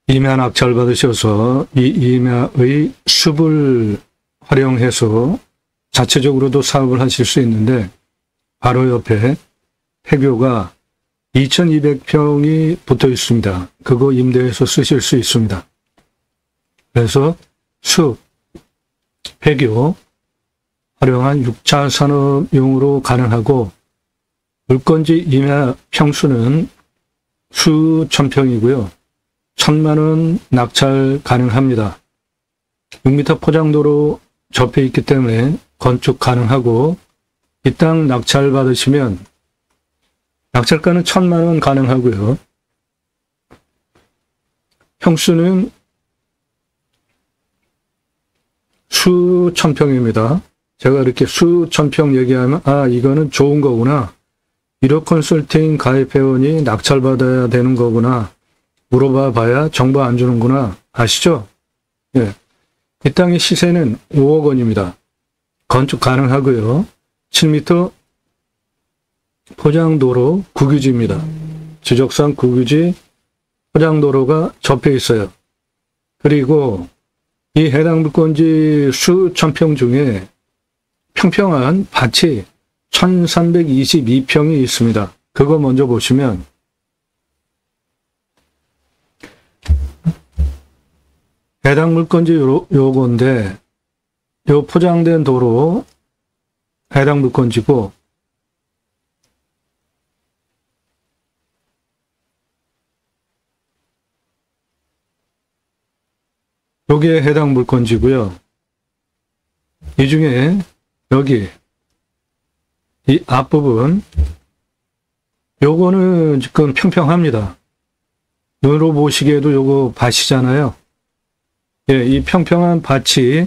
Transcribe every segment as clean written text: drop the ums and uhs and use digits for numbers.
임야 낙찰 받으셔서 이 임야의 숲을 활용해서 자체적으로도 사업을 하실 수 있는데 바로 옆에 폐교가 2200평이 붙어 있습니다. 그거 임대해서 쓰실 수 있습니다. 그래서 숲, 폐교 활용한 6차 산업용으로 가능하고 물건지 임야 평수는 수천 평이고요. 1000만 원 낙찰 가능합니다. 6m 포장도로 접해 있기 때문에 건축 가능하고 이 땅 낙찰 받으시면 낙찰가는 1000만 원 가능하고요. 평수는 수천 평입니다. 제가 이렇게 수천 평 얘기하면 이거는 좋은 거구나. 1호 컨설팅 가입회원이 낙찰 받아야 되는 거구나. 물어봐 봐야 정보 안 주는구나. 아시죠? 예. 이 땅의 시세는 5억 원입니다. 건축 가능하고요. 7m 포장도로 국유지입니다. 지적상 국유지 포장도로가 접해 있어요. 그리고 이 해당 물건지 수천 평 중에 평평한 밭이 1322평이 있습니다. 그거 먼저 보시면 해당 물건지 요건데 요 포장된 도로 해당 물건지고 요게 해당 물건지고요. 이 중에 여기 이 앞부분 요거는 지금 평평합니다. 눈으로 보시기에도 요거 밭이잖아요. 예, 이 평평한 밭이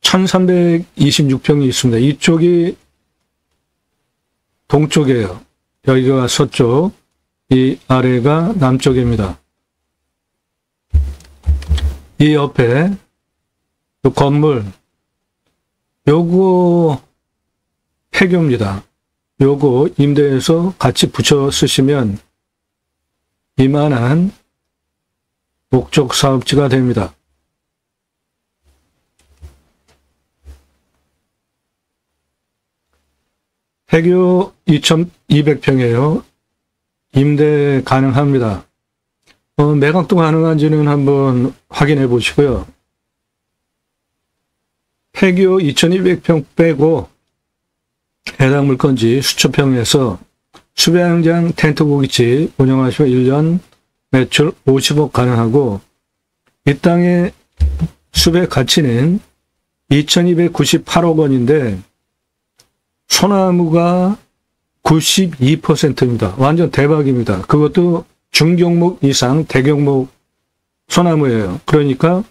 1326평이 있습니다. 이쪽이 동쪽이에요. 여기가 서쪽, 이 아래가 남쪽입니다. 이 옆에 요 건물 요거 폐교입니다. 요거 임대해서 같이 붙여 쓰시면 이만한 목적 사업지가 됩니다. 폐교 2200평이에요. 임대 가능합니다. 매각도 가능한지는 한번 확인해 보시고요. 폐교 2200평 빼고 해당 물건지 수천 평에서 수배양장 텐트 고깃집 운영하시면 1년 매출 50억 가능하고 이 땅의 수배 가치는 2298억 원인데 소나무가 92%입니다. 완전 대박입니다. 그것도 중경목 이상 대경목 소나무예요. 그러니까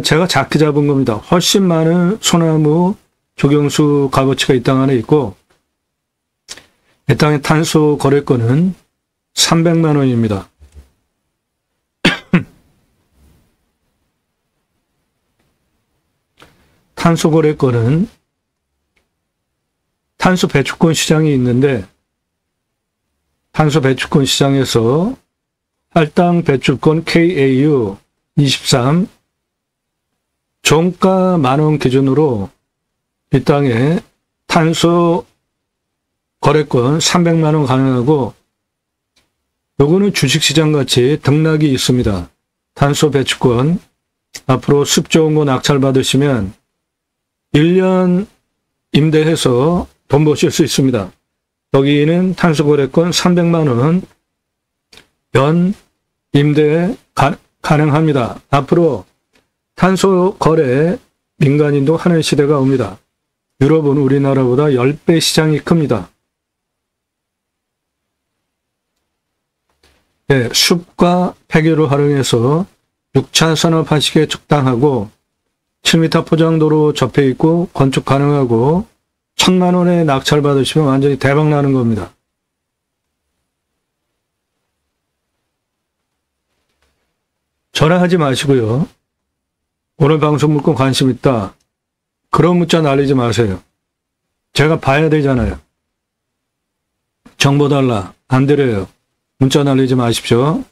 제가 작게 잡은 겁니다. 훨씬 많은 소나무 조경수 값어치가 이 땅 안에 있고 이 땅의 탄소 거래권은 300만 원입니다. 탄소 거래권은 탄소 배출권 시장이 있는데 탄소 배출권 시장에서 할당 배출권 KAU 23 종가 만원 기준으로 이 땅에 탄소 거래권 300만 원 가능하고 요거는 주식시장 같이 등락이 있습니다. 탄소 배출권 앞으로 습 좋은 거 낙찰 받으시면 1년 임대해서 돈 버실 수 있습니다. 여기는 탄소 거래권 300만 원 연 임대 가능합니다. 앞으로 탄소 거래 민간인도 하는 시대가 옵니다. 유럽은 우리나라보다 10배 시장이 큽니다. 네, 숲과 폐교를 활용해서 6차 산업 하시기에 적당하고 7m 포장도로 접해 있고 건축 가능하고 1000만 원에 낙찰 받으시면 완전히 대박 나는 겁니다. 전화하지 마시고요. 오늘 방송 물건 관심 있다. 그런 문자 날리지 마세요. 제가 봐야 되잖아요. 정보 달라. 안 드려요. 문자 날리지 마십시오.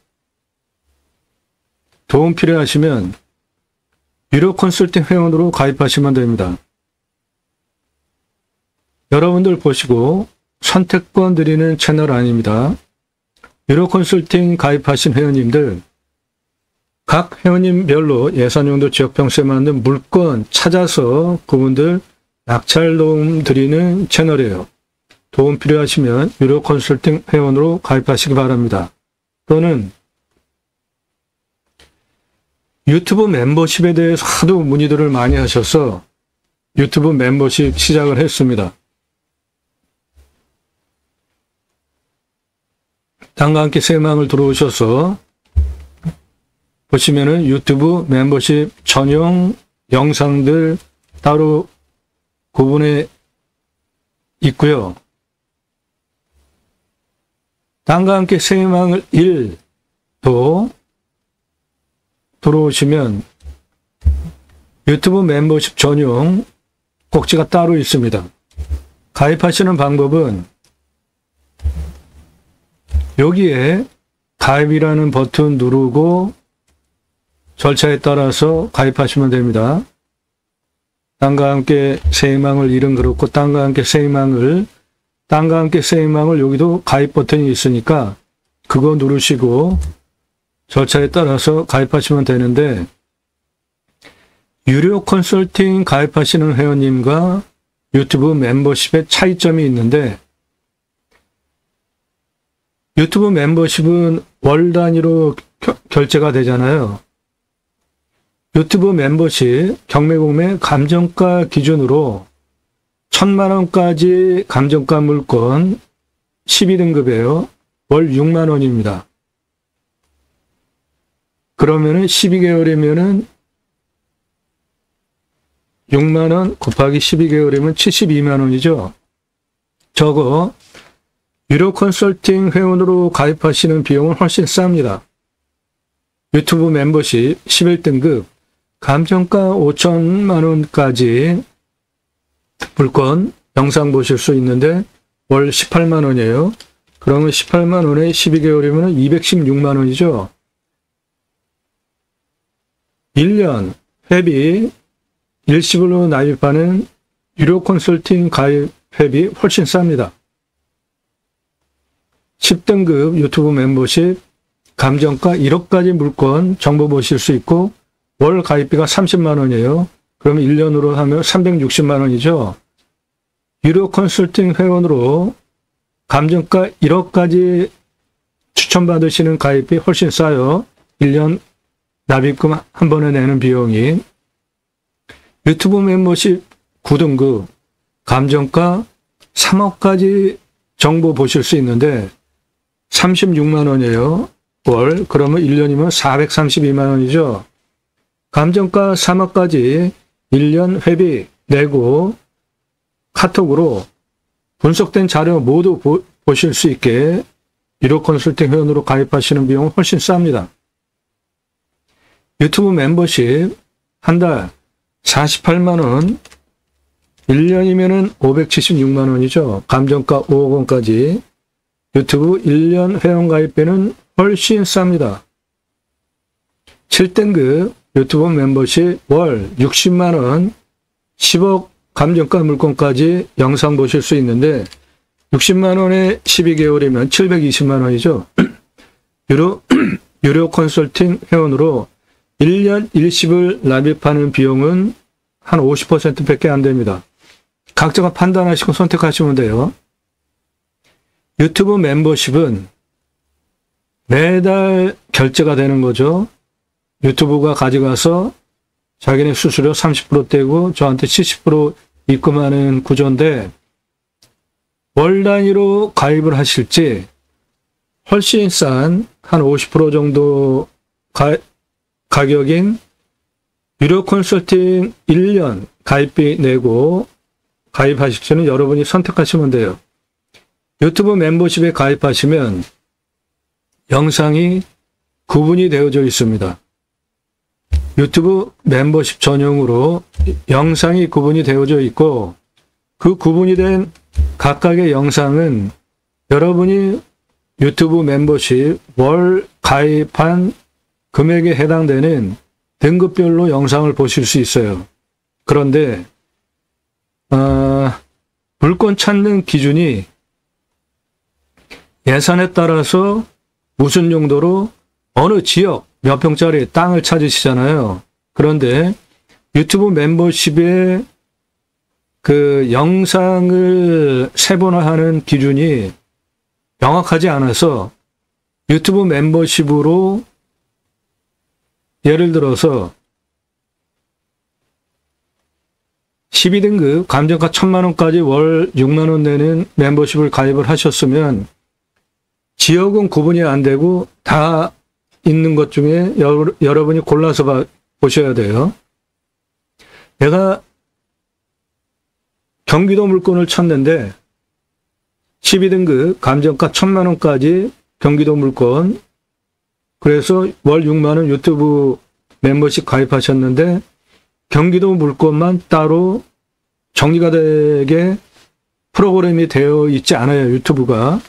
도움 필요하시면 유료 컨설팅 회원으로 가입하시면 됩니다. 여러분들 보시고 선택권 드리는 채널 아닙니다. 유료 컨설팅 가입하신 회원님들, 각 회원님별로 예산용도 지역평수에 맞는 물건 찾아서 그분들 낙찰 도움 드리는 채널이에요. 도움 필요하시면 유료 컨설팅 회원으로 가입하시기 바랍니다. 또는 유튜브 멤버십에 대해서 하도 문의들을 많이 하셔서 유튜브 멤버십 시작을 했습니다. 땅과 함께 새해망을 들어오셔서 보시면은 유튜브 멤버십 전용 영상들 따로 구분해 있고요. 땅과 함께 새해망을 1도 들어오시면 유튜브 멤버십 전용 꼭지가 따로 있습니다. 가입하시는 방법은 여기에 가입이라는 버튼 누르고 절차에 따라서 가입하시면 됩니다. 땅과 함께 새해망을 1은 그렇고 땅과 함께 새해망을 여기도 가입 버튼이 있으니까 그거 누르시고 절차에 따라서 가입하시면 되는데, 유료 컨설팅 가입하시는 회원님과 유튜브 멤버십의 차이점이 있는데, 유튜브 멤버십은 월 단위로 결제가 되잖아요. 유튜브 멤버십 경매공매 감정가 기준으로 1000만원까지 감정가 물건 12등급이에요. 월 6만원입니다. 그러면은 12개월이면은 6만원 곱하기 12개월이면 72만원이죠. 저거 유료 컨설팅 회원으로 가입하시는 비용은 훨씬 쌉니다. 유튜브 멤버십 11등급 감정가 5천만원까지 물건 영상 보실 수 있는데 월 18만원이에요. 그러면 18만원에 12개월이면 216만원이죠. 1년 회비 일시불로 납입하는 유료 컨설팅 가입 회비 훨씬 쌉니다. 10등급 유튜브 멤버십 감정가 1억까지 물건 정보 보실 수 있고 월 가입비가 30만원이에요. 그러면 1년으로 하면 360만원이죠. 유료 컨설팅 회원으로 감정가 1억까지 추천받으시는 가입비 훨씬 싸요. 1년 납입금 한 번에 내는 비용이. 유튜브 멤버십 9등급 감정가 3억까지 정보 보실 수 있는데 36만원이에요. 월. 그러면 1년이면 432만원이죠. 감정가 3억까지 1년 회비 내고 카톡으로 분석된 자료 모두 보실 수 있게 유료 컨설팅 회원으로 가입하시는 비용은 훨씬 쌉니다. 유튜브 멤버십 한 달 48만원, 1년이면은 576만원이죠. 감정가 5억 원까지. 유튜브 1년 회원 가입비는 훨씬 쌉니다. 7등급 유튜브 멤버십 월 60만원, 10억 감정가 물건까지 영상 보실 수 있는데 60만원에 12개월이면 720만원이죠. 유료 컨설팅 회원으로 1년 일시불 납입하는 비용은 한 50%밖에 안 됩니다. 각자가 판단하시고 선택하시면 돼요. 유튜브 멤버십은 매달 결제가 되는 거죠. 유튜브가 가져가서 자기네 수수료 30% 떼고 저한테 70% 입금하는 구조인데 월 단위로 가입을 하실지 훨씬 싼 한 50% 정도 가격인 유료 컨설팅 1년 가입비 내고 가입하실지는 여러분이 선택하시면 돼요. 유튜브 멤버십에 가입하시면 영상이 구분이 되어져 있습니다. 유튜브 멤버십 전용으로 영상이 구분이 되어져 있고 그 구분이 된 각각의 영상은 여러분이 유튜브 멤버십 월 가입한 금액에 해당되는 등급별로 영상을 보실 수 있어요. 그런데 물건 찾는 기준이 예산에 따라서 무슨 용도로 어느 지역 몇 평짜리 땅을 찾으시잖아요. 그런데 유튜브 멤버십에 그 영상을 세분화하는 기준이 명확하지 않아서 유튜브 멤버십으로 예를 들어서 12등급 감정가 1,000만원까지 월 6만원 내는 멤버십을 가입을 하셨으면 지역은 구분이 안 되고 다 있는 것 중에 여러분이 골라서 보셔야 돼요. 내가 경기도 물건을 찾는데 12등급 감정가 1,000만원까지 경기도 물건, 그래서 월 6만원 유튜브 멤버십 가입하셨는데 경기도 물건만 따로 정리가 되게 프로그램이 되어 있지 않아요, 유튜브가.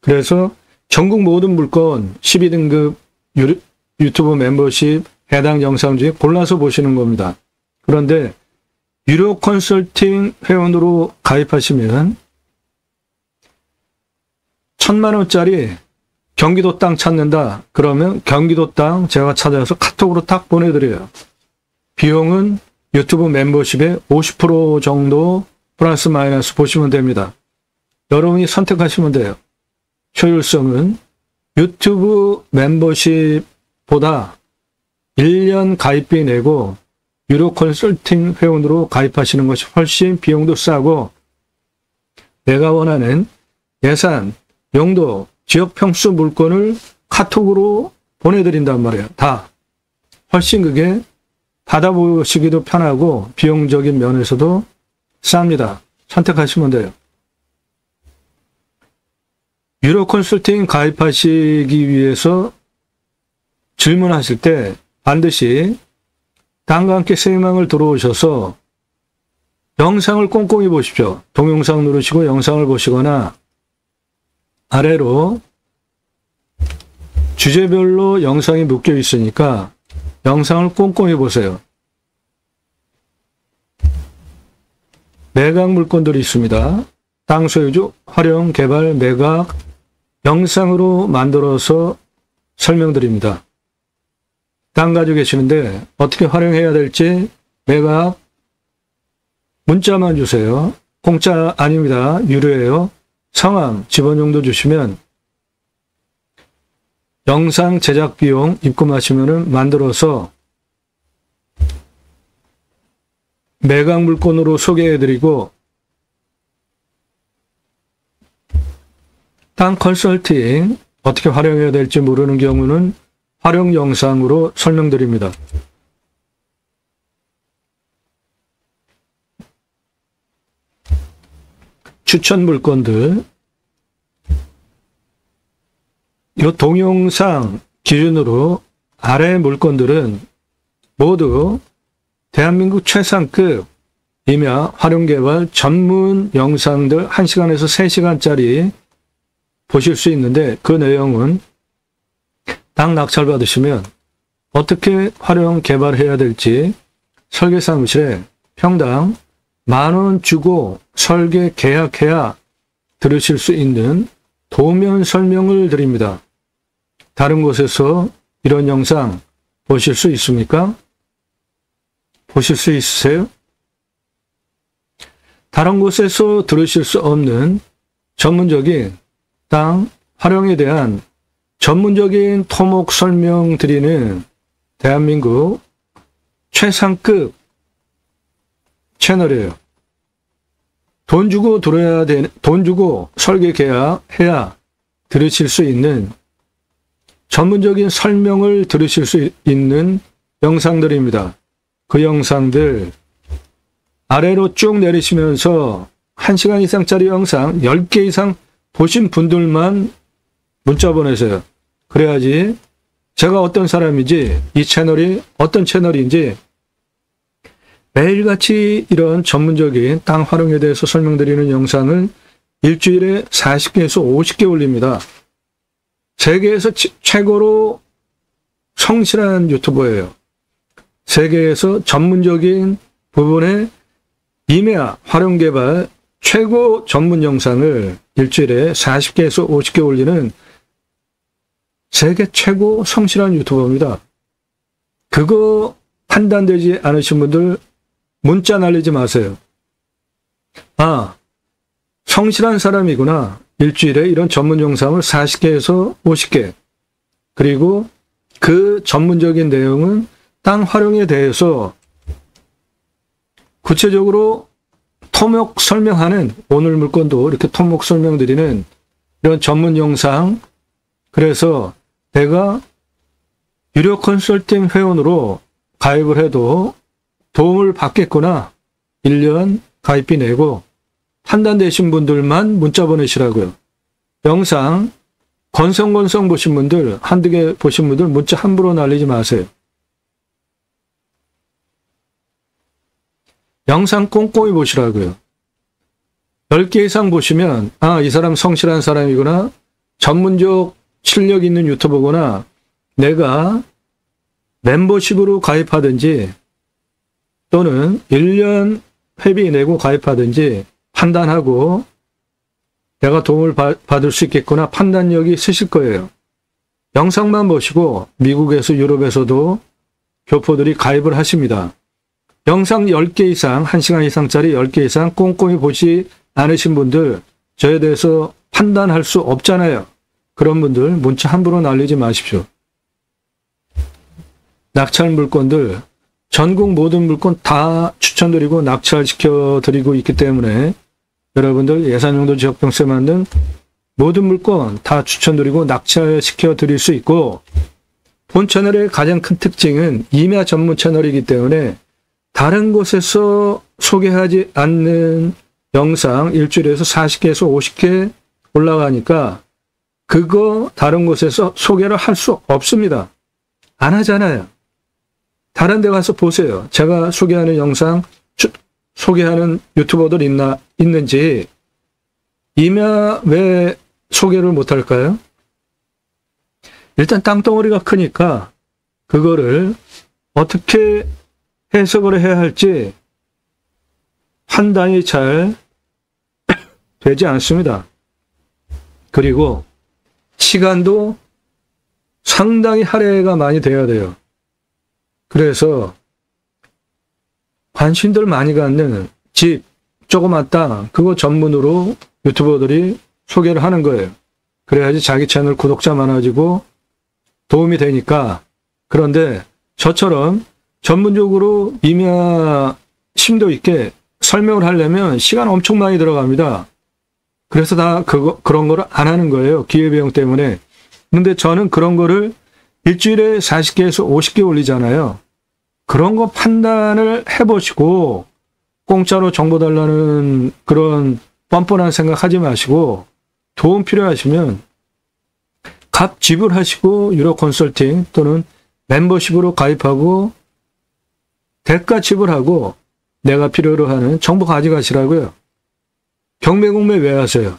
그래서 전국 모든 물건 12등급 유튜브 멤버십 해당 영상 중에 골라서 보시는 겁니다. 그런데 유료 컨설팅 회원으로 가입하시면 1,000만원짜리 경기도 땅 찾는다. 그러면 경기도 땅 제가 찾아서 카톡으로 딱 보내드려요. 비용은 유튜브 멤버십의 50% 정도 플러스 마이너스 보시면 됩니다. 여러분이 선택하시면 돼요. 효율성은 유튜브 멤버십보다 1년 가입비 내고 유료 컨설팅 회원으로 가입하시는 것이 훨씬 비용도 싸고 내가 원하는 예산, 용도, 지역 평수 물건을 카톡으로 보내드린단 말이에요. 다. 훨씬 그게 받아보시기도 편하고 비용적인 면에서도 쌉니다. 선택하시면 돼요. 유료 컨설팅 가입하시기 위해서 질문하실 때 반드시 땅과 함께 세이망을 들어오셔서 영상을 꼼꼼히 보십시오. 동영상 누르시고 영상을 보시거나 아래로 주제별로 영상이 묶여 있으니까 영상을 꼼꼼히 보세요. 매각 물건들이 있습니다. 땅 소유주, 활용, 개발, 매각, 영상으로 만들어서 설명드립니다. 땅 가지고 계시는데 어떻게 활용해야 될지 매각 문자만 주세요. 공짜 아닙니다. 유료예요. 성함, 집원용도 주시면 영상 제작 비용 입금하시면 만들어서 매각 물건으로 소개해드리고 땅 컨설팅 어떻게 활용해야 될지 모르는 경우는 활용 영상으로 설명드립니다. 추천 물건들, 이 동영상 기준으로 아래 물건들은 모두 대한민국 최상급이며 활용개발 전문 영상들 1시간에서 3시간짜리 보실 수 있는데 그 내용은 땅 낙찰 받으시면 어떻게 활용 개발해야 될지 설계사무실에 평당 10,000원 주고 설계 계약해야 들으실 수 있는 도면 설명을 드립니다. 다른 곳에서 이런 영상 보실 수 있습니까? 보실 수 있으세요? 다른 곳에서 들으실 수 없는 전문적인 땅 활용에 대한 전문적인 토목 설명 드리는 대한민국 최상급 채널이에요. 돈 주고 들어야 되는, 돈 주고 설계 계약해야 들으실 수 있는 전문적인 설명을 들으실 수 있는 영상들입니다. 그 영상들 아래로 쭉 내리시면서 1시간 이상짜리 영상 10개 이상 보신 분들만 문자 보내세요. 그래야지 제가 어떤 사람인지 이 채널이 어떤 채널인지 매일같이 이런 전문적인 땅 활용에 대해서 설명드리는 영상을 일주일에 40개에서 50개 올립니다. 세계에서 최고로 성실한 유튜버예요. 세계에서 전문적인 부분의 임야 활용 개발 최고 전문 영상을 일주일에 40개에서 50개 올리는 세계 최고 성실한 유튜버입니다. 그거 판단되지 않으신 분들 문자 날리지 마세요. 아, 성실한 사람이구나. 일주일에 이런 전문 영상을 40개에서 50개. 그리고 그 전문적인 내용은 땅 활용에 대해서 구체적으로 토목 설명하는, 오늘 물건도 이렇게 토목 설명드리는 이런 전문 영상. 그래서 내가 유료 컨설팅 회원으로 가입을 해도 도움을 받겠구나. 1년 가입비 내고 판단되신 분들만 문자 보내시라고요. 영상 건성건성 보신 분들, 한두 개 보신 분들 문자 함부로 날리지 마세요. 영상 꼼꼼히 보시라고요. 10개 이상 보시면 아, 이 사람 성실한 사람이구나. 전문적 실력 있는 유튜버구나. 내가 멤버십으로 가입하든지 또는 1년 회비 내고 가입하든지 판단하고 내가 도움을 받을 수 있겠구나 판단력이 있으실 거예요. 영상만 보시고 미국에서 유럽에서도 교포들이 가입을 하십니다. 영상 10개 이상, 1시간 이상짜리 10개 이상 꼼꼼히 보지 않으신 분들 저에 대해서 판단할 수 없잖아요. 그런 분들 문자 함부로 날리지 마십시오. 낙찰 물건들 전국 모든 물건 다 추천드리고 낙찰시켜 드리고 있기 때문에 여러분들 예산용도 지역병세 만든 모든 물건 다 추천드리고 낙찰시켜 드릴 수 있고, 본 채널의 가장 큰 특징은 임야 전문 채널이기 때문에 다른 곳에서 소개하지 않는 영상 일주일에서 40개에서 50개 올라가니까 그거 다른 곳에서 소개를 할 수 없습니다. 안 하잖아요. 다른 데 가서 보세요. 제가 소개하는 영상 소개하는 유튜버들 있는지. 임야 왜 소개를 못할까요? 일단 땅덩어리가 크니까 그거를 어떻게 해석을 해야 할지 판단이 잘 되지 않습니다. 그리고 시간도 상당히 할애가 많이 돼야 돼요. 그래서 관심들 많이 갖는 집, 조그만 땅, 그거 전문으로 유튜버들이 소개를 하는 거예요. 그래야지 자기 채널 구독자 많아지고 도움이 되니까. 그런데 저처럼 전문적으로 임야 심도 있게 설명을 하려면 시간 엄청 많이 들어갑니다. 그래서 다 그런 거를 안 하는 거예요. 기회비용 때문에. 근데 저는 그런 거를 일주일에 40개에서 50개 올리잖아요. 그런 거 판단을 해보시고 공짜로 정보 달라는 그런 뻔뻔한 생각 하지 마시고 도움 필요하시면 값 지불하시고 유료 컨설팅 또는 멤버십으로 가입하고 대가 지불하고 내가 필요로 하는 정보 가져가시라고요. 경매공매 왜 하세요?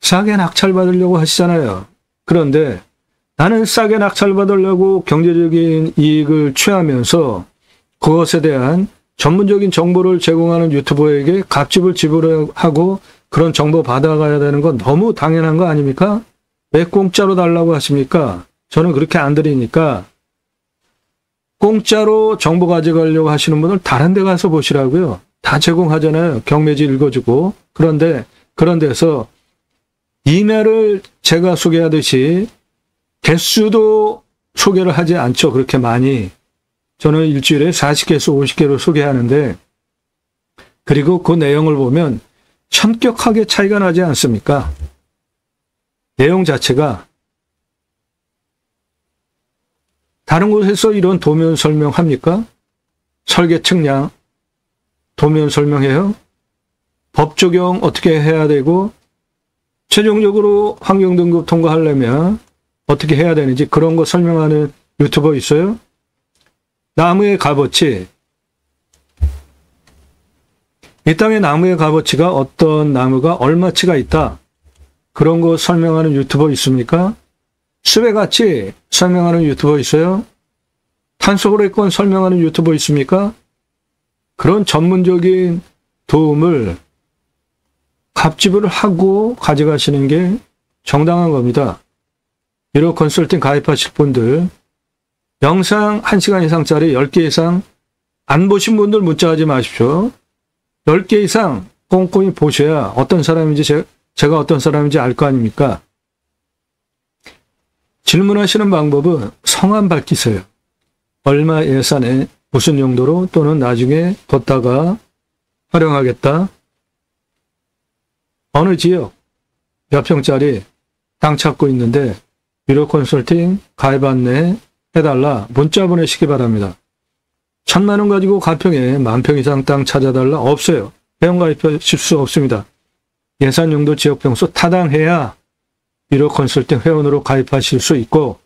싸게 낙찰받으려고 하시잖아요. 그런데 나는 싸게 낙찰받으려고 경제적인 이익을 취하면서 그것에 대한 전문적인 정보를 제공하는 유튜버에게 값집을 지불하고 그런 정보 받아가야 되는 건 너무 당연한 거 아닙니까? 왜 공짜로 달라고 하십니까? 저는 그렇게 안 드리니까 공짜로 정보 가져가려고 하시는 분들 다른 데 가서 보시라고요. 다 제공하잖아요. 경매지 읽어주고. 그런데 그런 데서 임야를 제가 소개하듯이 개수도 소개를 하지 않죠. 그렇게 많이. 저는 일주일에 40개에서 50개로 소개하는데, 그리고 그 내용을 보면 천격하게 차이가 나지 않습니까? 내용 자체가. 다른 곳에서 이런 도면 설명합니까? 설계 측량 도면 설명해요? 법 적용 어떻게 해야 되고 최종적으로 환경등급 통과하려면 어떻게 해야 되는지 그런 거 설명하는 유튜버 있어요? 나무의 값어치. 이 땅의 나무의 값어치가 어떤 나무가 얼마치가 있다. 그런 거 설명하는 유튜버 있습니까? 수배같이 설명하는 유튜버 있어요? 탄소거래권 설명하는 유튜버 있습니까? 그런 전문적인 도움을 갑집을 하고 가져가시는 게 정당한 겁니다. 1호 컨설팅 가입하실 분들 영상 1시간 이상짜리 10개 이상 안 보신 분들 문자하지 마십시오. 10개 이상 꼼꼼히 보셔야 어떤 사람인지 제가 어떤 사람인지 알 거 아닙니까? 질문하시는 방법은 성함 밝히세요. 얼마 예산에 무슨 용도로 또는 나중에 뒀다가 활용하겠다. 어느 지역 몇 평짜리 땅 찾고 있는데 유료 컨설팅 가입 안내 해달라 문자 보내시기 바랍니다. 1,000만 원 가지고 가평에 10,000평 이상 땅 찾아달라 없어요. 회원 가입하실 수 없습니다. 예산 용도 지역 평수 타당해야 유료 컨설팅 회원으로 가입하실 수 있고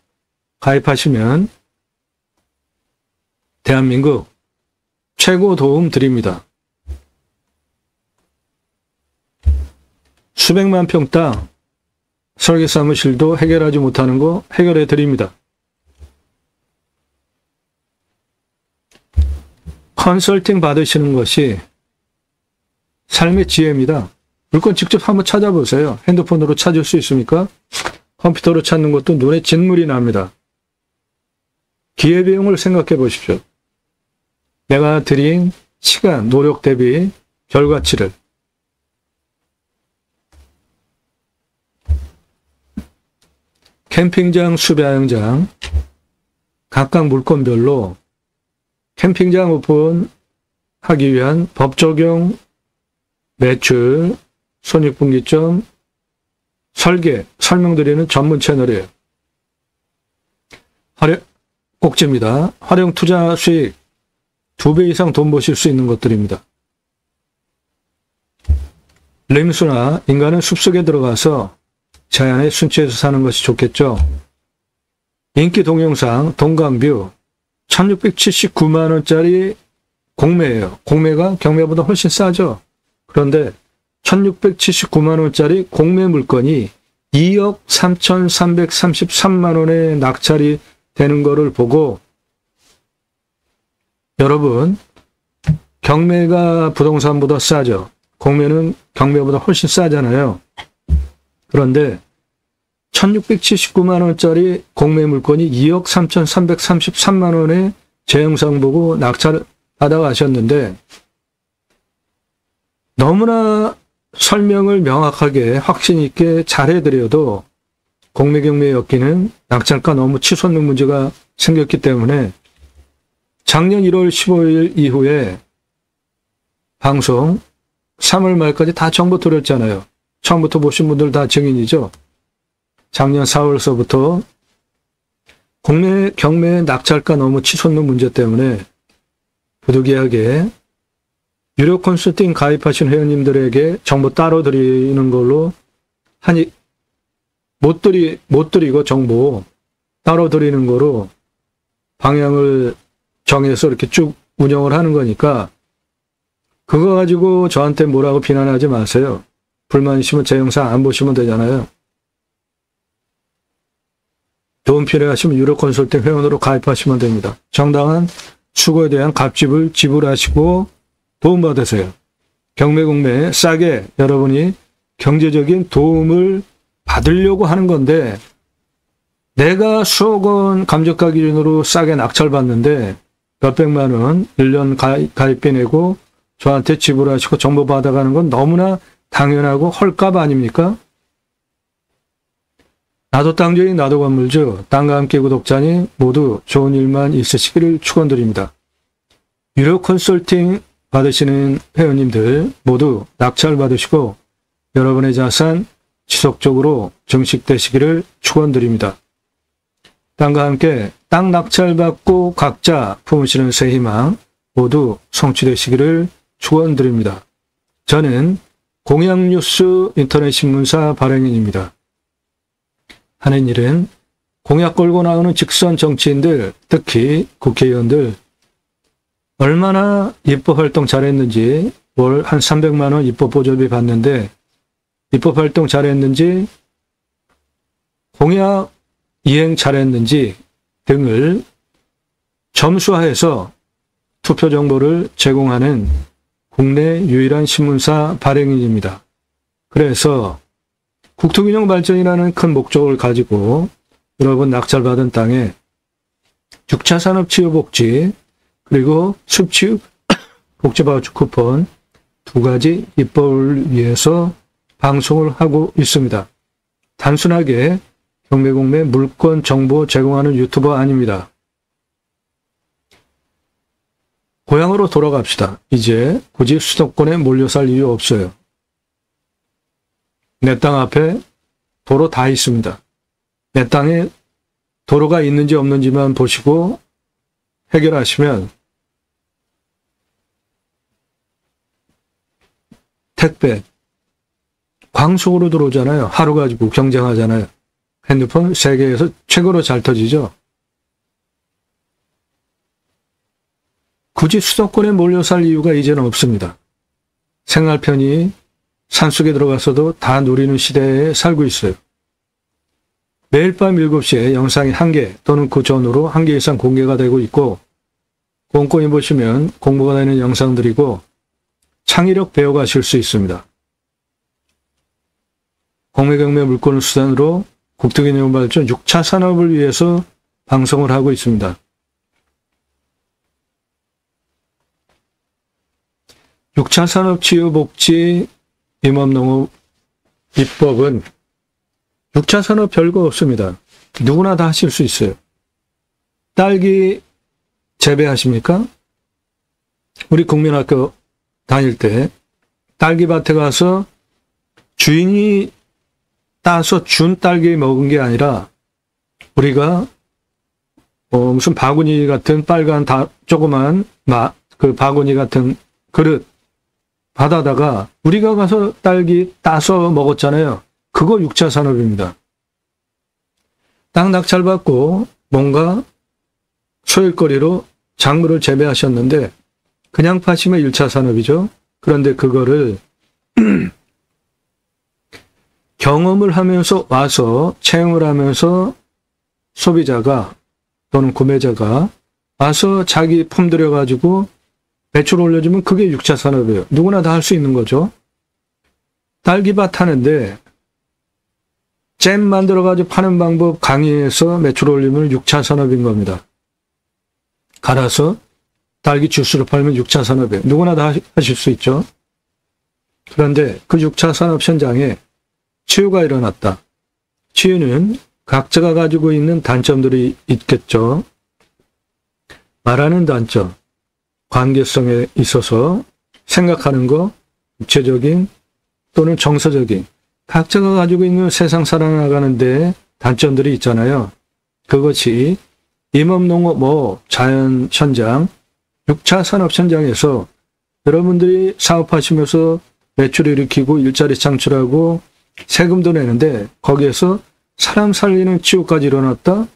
가입하시면 대한민국 최고 도움 드립니다. 수백만 평 땅 설계사무실도 해결하지 못하는 거 해결해 드립니다. 컨설팅 받으시는 것이 삶의 지혜입니다. 물건 직접 한번 찾아보세요. 핸드폰으로 찾을 수 있습니까? 컴퓨터로 찾는 것도 눈에 진물이 납니다. 기회비용을 생각해 보십시오. 내가 들인 시간, 노력 대비 결과치를. 캠핑장, 수배양장 각각 물건별로 캠핑장 오픈하기 위한 법 적용, 매출, 손익분기점, 설계, 설명드리는 전문 채널이에요. 꼭지입니다. 활용 투자 수익 2배 이상 돈 버실 수 있는 것들입니다. 림수나 인간은 숲속에 들어가서 자연의 순치에서 사는 것이 좋겠죠. 인기 동영상 동강뷰 1,679만 원짜리 공매예요. 공매가 경매보다 훨씬 싸죠. 그런데 1,679만 원짜리 공매 물건이 2억 3,333만 원에 낙찰이 되는 거를 보고 여러분 경매가 부동산보다 싸죠. 공매는 경매보다 훨씬 싸잖아요. 그런데 1,679만 원짜리 공매 물건이 2억 3,333만 원에 제 영상 보고 낙찰 받아가셨는데 너무나 설명을 명확하게 확신 있게 잘해드려도 공매 경매에 엮이는 낙찰가 너무 치솟는 문제가 생겼기 때문에 작년 1월 15일 이후에 방송 3월 말까지 다 정보 드렸잖아요. 처음부터 보신 분들 다 증인이죠. 작년 4월서부터 공매 경매 낙찰가 너무 치솟는 문제 때문에 부득이하게 유료 컨설팅 가입하신 회원님들에게 정보 따로 드리는 걸로 하니 못 드리고 정보 따로 드리는 거로 방향을 정해서 이렇게 쭉 운영을 하는 거니까 그거 가지고 저한테 뭐라고 비난하지 마세요. 불만 있으면 제 영상 안 보시면 되잖아요. 도움 필요하시면 유료 컨설팅 회원으로 가입하시면 됩니다. 정당한 수고에 대한 값집을 지불하시고 도움받으세요. 경매 공매 싸게 여러분이 경제적인 도움을 받으려고 하는 건데 내가 수억 원 감정가 기준으로 싸게 낙찰받는데 몇백만 원 1년 가입비 내고 저한테 지불하시고 정보 받아가는 건 너무나 당연하고 헐값 아닙니까? 나도 땅주인 나도 건물주 땅과 함께 구독자님 모두 좋은 일만 있으시기를 축원드립니다. 유료 컨설팅 받으시는 회원님들 모두 낙찰 받으시고 여러분의 자산 지속적으로 증식되시기를 축원드립니다. 땅과 함께 땅 낙찰 받고 각자 품으시는 새 희망 모두 성취되시기를 축원드립니다. 저는 공약뉴스 인터넷신문사 발행인입니다. 하는 일은 공약 걸고 나오는 직선 정치인들, 특히 국회의원들 얼마나 입법활동 잘했는지 월 한 300만 원 입법보조비 받는데 입법활동 잘했는지 공약 이행 잘했는지 등을 점수화해서 투표 정보를 제공하는 국내 유일한 신문사 발행인입니다. 그래서 국토균형 발전이라는 큰 목적을 가지고 여러분 낙찰받은 땅에 6차 산업치유복지 그리고 숲치유 복지바우처 쿠폰 두 가지 입법을 위해서 방송을 하고 있습니다. 단순하게 경매공매 물건 정보 제공하는 유튜버 아닙니다. 고향으로 돌아갑시다. 이제 굳이 수도권에 몰려 살 이유 없어요. 내 땅 앞에 도로 다 있습니다. 내 땅에 도로가 있는지 없는지만 보시고 해결하시면 택배, 광속으로 들어오잖아요. 하루 가지고 경쟁하잖아요. 핸드폰 세계에서 최고로 잘 터지죠. 굳이 수도권에 몰려 살 이유가 이제는 없습니다. 생활 편히 산속에 들어가서도 다 누리는 시대에 살고 있어요. 매일 밤 7시에 영상이 1개 또는 그 전후로 1개 이상 공개가 되고 있고 꼼꼼히 보시면 공부가 되는 영상들이고 창의력 배워가실 수 있습니다. 공매경매 물건을 수단으로 국토균형 발전 6차 산업을 위해서 방송을 하고 있습니다. 6차 산업치유복지 임업농업 입법은 6차 산업 별거 없습니다. 누구나 다 하실 수 있어요. 딸기 재배하십니까? 우리 국민학교 다닐 때 딸기밭에 가서 주인이 따서 준 딸기 먹은 게 아니라 우리가 무슨 바구니 같은 빨간 조그만 그 바구니 같은 그릇 받아다가 우리가 가서 딸기 따서 먹었잖아요. 그거 6차 산업입니다. 땅 낙찰받고 뭔가 소일거리로 작물을 재배하셨는데 그냥 파시면 1차 산업이죠. 그런데 그거를 경험을 하면서 와서 체험을 하면서 소비자가 또는 구매자가 와서 자기 품들여가지고 매출 올려주면 그게 6차 산업이에요. 누구나 다 할 수 있는 거죠. 딸기밭 하는데 잼 만들어가지고 파는 방법 강의해서 매출 올리면 6차 산업인 겁니다. 갈아서 딸기 주스를 팔면 6차 산업이에요. 누구나 다 하실 수 있죠. 그런데 그 6차 산업 현장에 치유가 일어났다. 치유는 각자가 가지고 있는 단점들이 있겠죠. 말하는 단점, 관계성에 있어서 생각하는 거, 구체적인 또는 정서적인 각자가 가지고 있는 세상 살아나가는데 단점들이 있잖아요. 그것이 임업농업, 자연 현장, 6차 산업 현장에서 여러분들이 사업하시면서 매출을 일으키고 일자리 창출하고 세금도 내는데 거기에서 사람 살리는 치유까지 일어났다?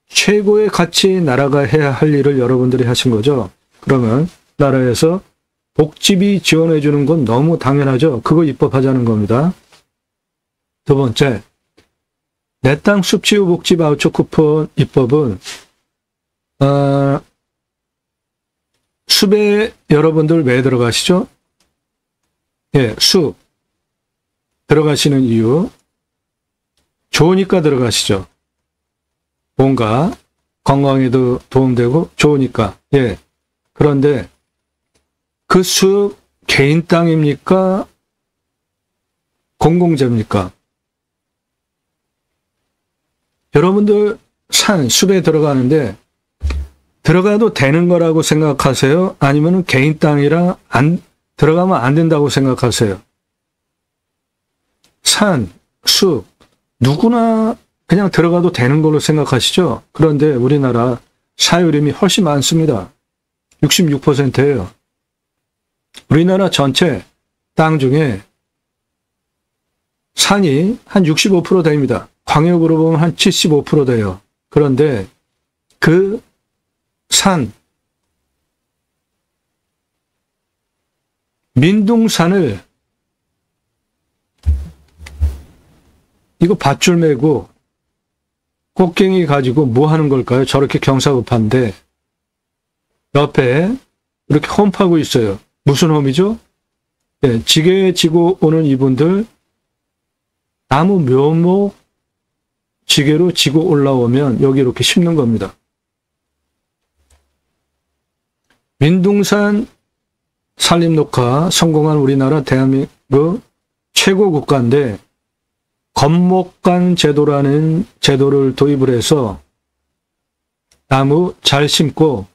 최고의 가치 나라가 해야 할 일을 여러분들이 하신 거죠. 그러면 나라에서 복지비 지원해 주는 건 너무 당연하죠. 그거 입법하자는 겁니다. 두 번째, 내 땅 숲치유 복지 바우처 쿠폰 입법은 숲에 여러분들 왜 들어가시죠? 예, 숲 들어가시는 이유 좋으니까 들어가시죠. 뭔가 건강에도 도움되고 좋으니까. 예. 그런데 그 숲 개인 땅입니까? 공공재입니까? 여러분들 산, 숲에 들어가는데 들어가도 되는 거라고 생각하세요? 아니면 개인 땅이라 들어가면 안 된다고 생각하세요? 산, 숲, 누구나 그냥 들어가도 되는 걸로 생각하시죠? 그런데 우리나라 사유림이 훨씬 많습니다. 66%예요. 우리나라 전체 땅 중에 산이 한 65% 됩니다. 광역으로 보면 한 75% 돼요. 그런데 그 산, 민둥산을 이거 밧줄 메고 꽃갱이 가지고 뭐 하는 걸까요? 저렇게 경사급한데 옆에 이렇게 홈파고 있어요. 무슨 홈이죠? 예, 지게 지고 오는 이분들 나무 묘목 지게로 지고 올라오면 여기 이렇게 심는 겁니다. 민둥산 산림녹화 성공한 우리나라 대한민국 최고 국가인데 건목관 제도라는 제도를 도입을 해서 나무 잘 심고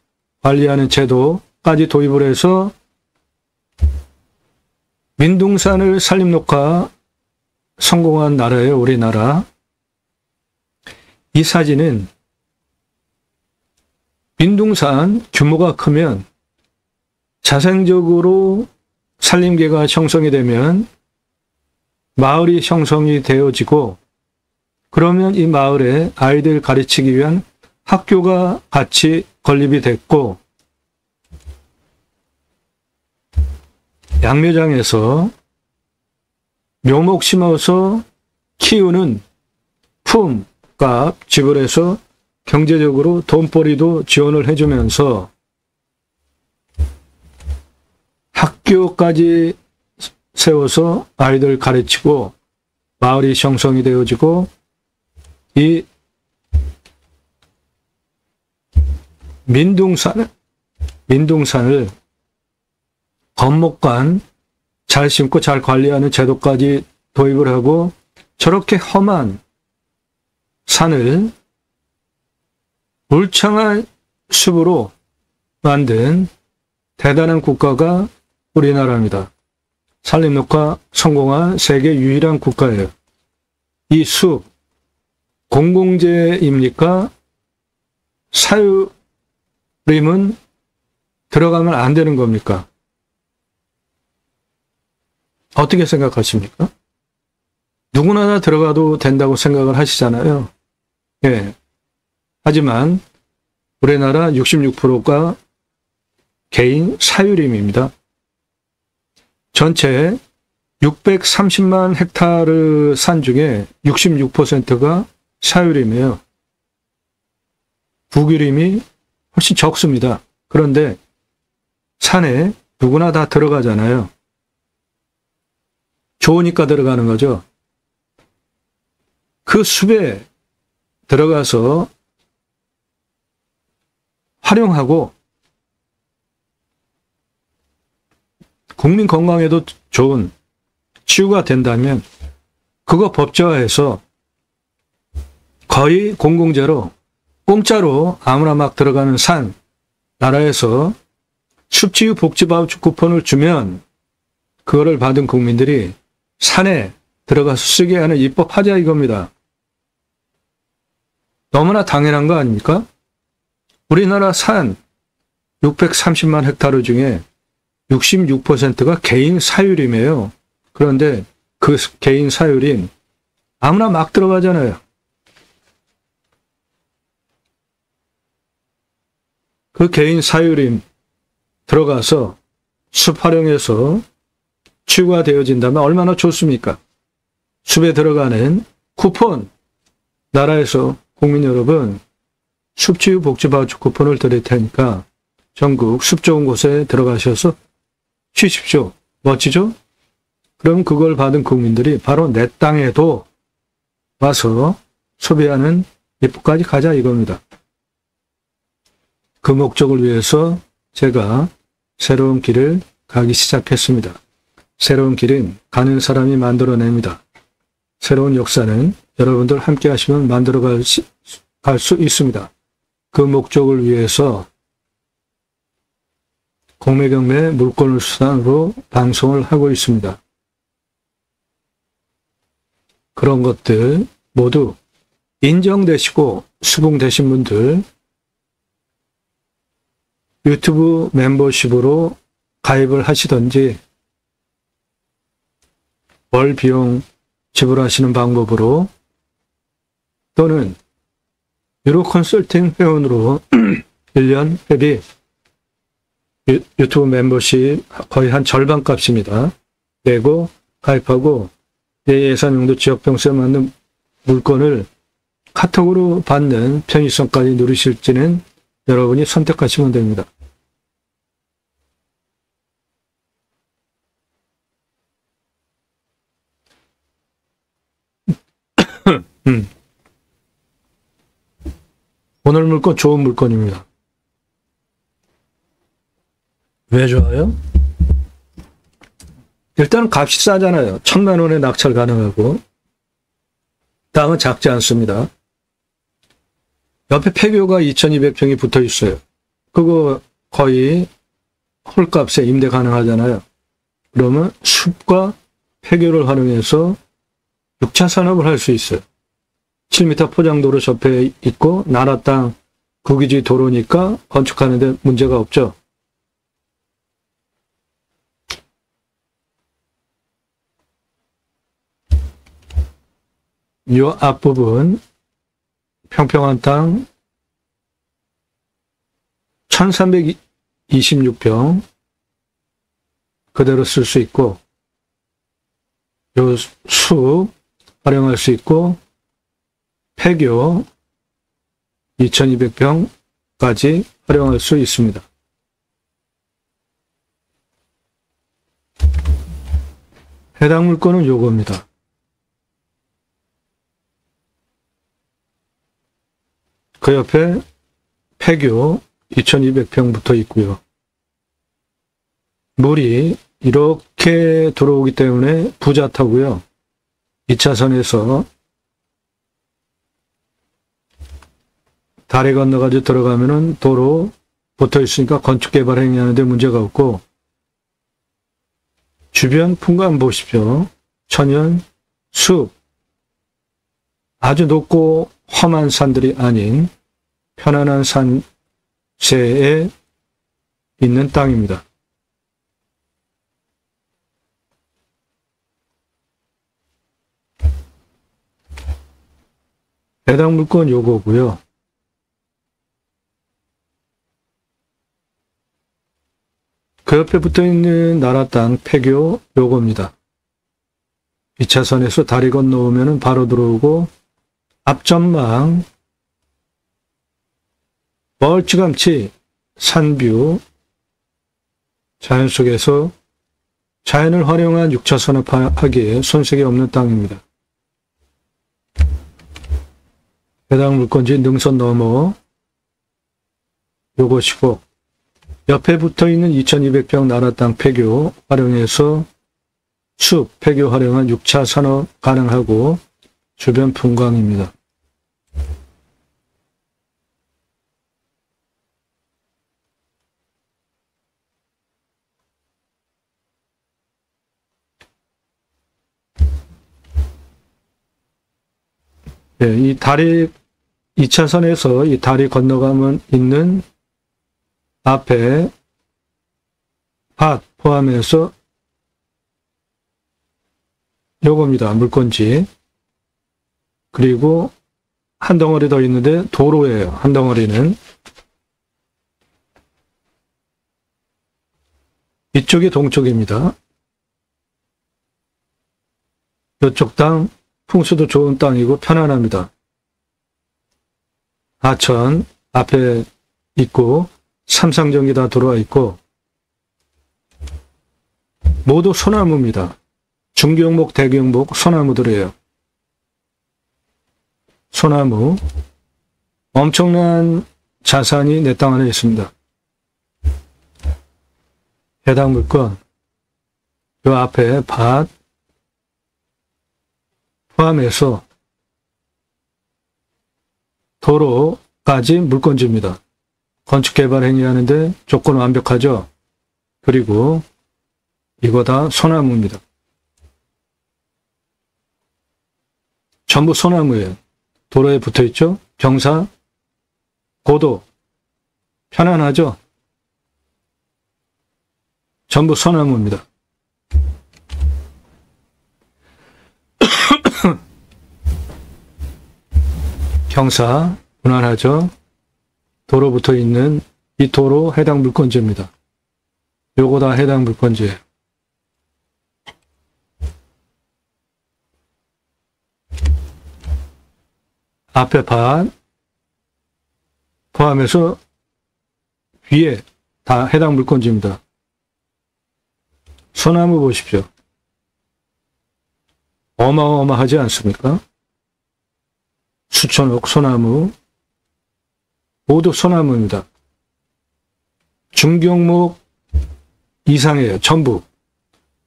관리하는 제도까지 도입을 해서 민둥산을 산림녹화 성공한 나라예요, 우리나라. 이 사진은 민둥산 규모가 크면 자생적으로 산림계가 형성이 되면 마을이 형성이 되어지고 그러면 이 마을에 아이들 가르치기 위한 학교가 같이 건립이 됐고 양묘장에서 묘목 심어서 키우는 품값 지불해서 경제적으로 돈벌이도 지원을 해주면서 학교까지 세워서 아이들 가르치고 마을이 형성이 되어지고 이 민둥산을 건목관 잘 심고 잘 관리하는 제도까지 도입을 하고 저렇게 험한 산을 울창한 숲으로 만든 대단한 국가가 우리나라입니다. 산림녹화 성공한 세계 유일한 국가예요. 이 숲, 공공재입니까? 사유림은 들어가면 안 되는 겁니까? 어떻게 생각하십니까? 누구나 다 들어가도 된다고 생각을 하시잖아요. 예. 하지만 우리나라 66%가 개인 사유림입니다. 전체 630만 헥타르 산 중에 66%가 사유림이에요. 국유림이 훨씬 적습니다. 그런데 산에 누구나 다 들어가잖아요. 좋으니까 들어가는 거죠. 그 숲에 들어가서 활용하고 국민 건강에도 좋은 치유가 된다면 그거 법제화해서 거의 공공재로 공짜로 아무나 막 들어가는 산 나라에서 숲치유 복지바우처 쿠폰을 주면 그거를 받은 국민들이 산에 들어가서 쓰게 하는 입법하자 이겁니다. 너무나 당연한 거 아닙니까? 우리나라 산 630만 헥타르 중에 66%가 개인 사유림이에요. 그런데 그 개인 사유림 아무나 막 들어가잖아요. 그 개인 사유림 들어가서 숲 활용해서 치유가 되어진다면 얼마나 좋습니까? 숲에 들어가는 쿠폰 나라에서 국민 여러분 숲치유 복지바우처 쿠폰을 드릴 테니까 전국 숲 좋은 곳에 들어가셔서 쉬십시오. 멋지죠? 그럼 그걸 받은 국민들이 바로 내 땅에도 와서 소비하는 입구까지 가자 이겁니다. 그 목적을 위해서 제가 새로운 길을 가기 시작했습니다. 새로운 길은 가는 사람이 만들어냅니다. 새로운 역사는 여러분들 함께 하시면 만들어갈 수 있습니다. 그 목적을 위해서 공매경매 물건을 수단으로 방송을 하고 있습니다. 그런 것들 모두 인정되시고 수긍되신 분들 유튜브 멤버십으로 가입을 하시든지 월 비용 지불하시는 방법으로 또는 유로 컨설팅 회원으로 1년 회비 유튜브 멤버십 거의 한 절반 값입니다. 내고 가입하고 내 예산용도 지역병수에 맞는 물건을 카톡으로 받는 편의성까지 누리실지는 여러분이 선택하시면 됩니다. 오늘 물건 좋은 물건입니다. 왜 좋아요? 일단 값이 싸잖아요. 1,000만 원에 낙찰 가능하고 땅은 작지 않습니다. 옆에 폐교가 2,200평이 붙어 있어요. 그거 거의 홀값에 임대 가능하잖아요. 그러면 숲과 폐교를 활용해서 6차 산업을 할 수 있어요. 7m 포장도로 접해 있고 나라 땅 국유지 도로니까 건축하는데 문제가 없죠. 이 앞부분 평평한 땅 1326평 그대로 쓸 수 있고 요 숲 활용할 수 있고 폐교 2200평까지 활용할 수 있습니다. 해당 물건은 요겁니다. 그 옆에 폐교 2200평 붙어 있고요. 물이 이렇게 들어오기 때문에 부자 타고요. 2차선에서 다리 건너가지고 들어가면은 도로 붙어 있으니까 건축 개발 행위하는데 문제가 없고 주변 풍광 보십시오. 천연, 숲, 아주 높고 험한 산들이 아닌 편안한 산세에 있는 땅입니다. 해당 물건 요거고요. 그 옆에 붙어있는 나라 땅 폐교 요겁니다. 2차선에서 다리 건너오면 바로 들어오고 앞전망 멀찌감치 산뷰 자연 속에서 자연을 활용한 6차 산업하기에 손색이 없는 땅입니다. 해당 물건지 능선 넘어 요것이고 옆에 붙어있는 2200평 나라 땅 폐교 활용해서 숲 폐교 활용한 6차 산업 가능하고 주변 풍광입니다. 네, 이 다리 2차선에서 이 다리 건너가면 있는 앞에 밭 포함해서 요겁니다. 물건지. 그리고 한 덩어리 더 있는데 도로예요. 한 덩어리는. 이쪽이 동쪽입니다. 이쪽 땅 풍수도 좋은 땅이고 편안합니다. 하천 앞에 있고 삼상정이 다 들어와 있고 모두 소나무입니다. 중경목, 대경목 소나무들이에요. 소나무 엄청난 자산이 내 땅 안에 있습니다. 해당 물건 이 앞에 밭 포함해서 도로까지 물건지입니다. 건축개발 행위하는데 조건 완벽하죠. 그리고 이거 다 소나무입니다. 전부 소나무예요. 도로에 붙어있죠. 경사, 고도, 편안하죠. 전부 소나무입니다. 경사, 무난하죠. 도로 붙어 있는 이 도로 해당 물건지입니다. 요거 다 해당 물건지예요. 앞에 밭 포함해서 위에 다 해당 물건지입니다. 소나무 보십시오. 어마어마하지 않습니까? 수천억 소나무, 모두 소나무입니다. 중경목 이상이에요. 전부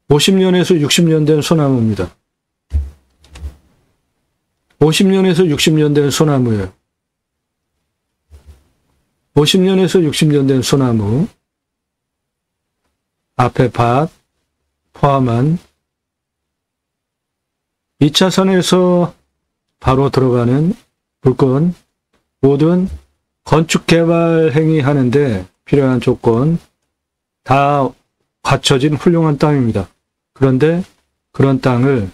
50년에서 60년 된 소나무입니다. 50년에서 60년 된 소나무예요. 50년에서 60년 된 소나무, 앞에 밭 포함한 2차선에서 바로 들어가는 물건, 모든 건축개발 행위하는데 필요한 조건 다 갖춰진 훌륭한 땅입니다. 그런데 그런 땅을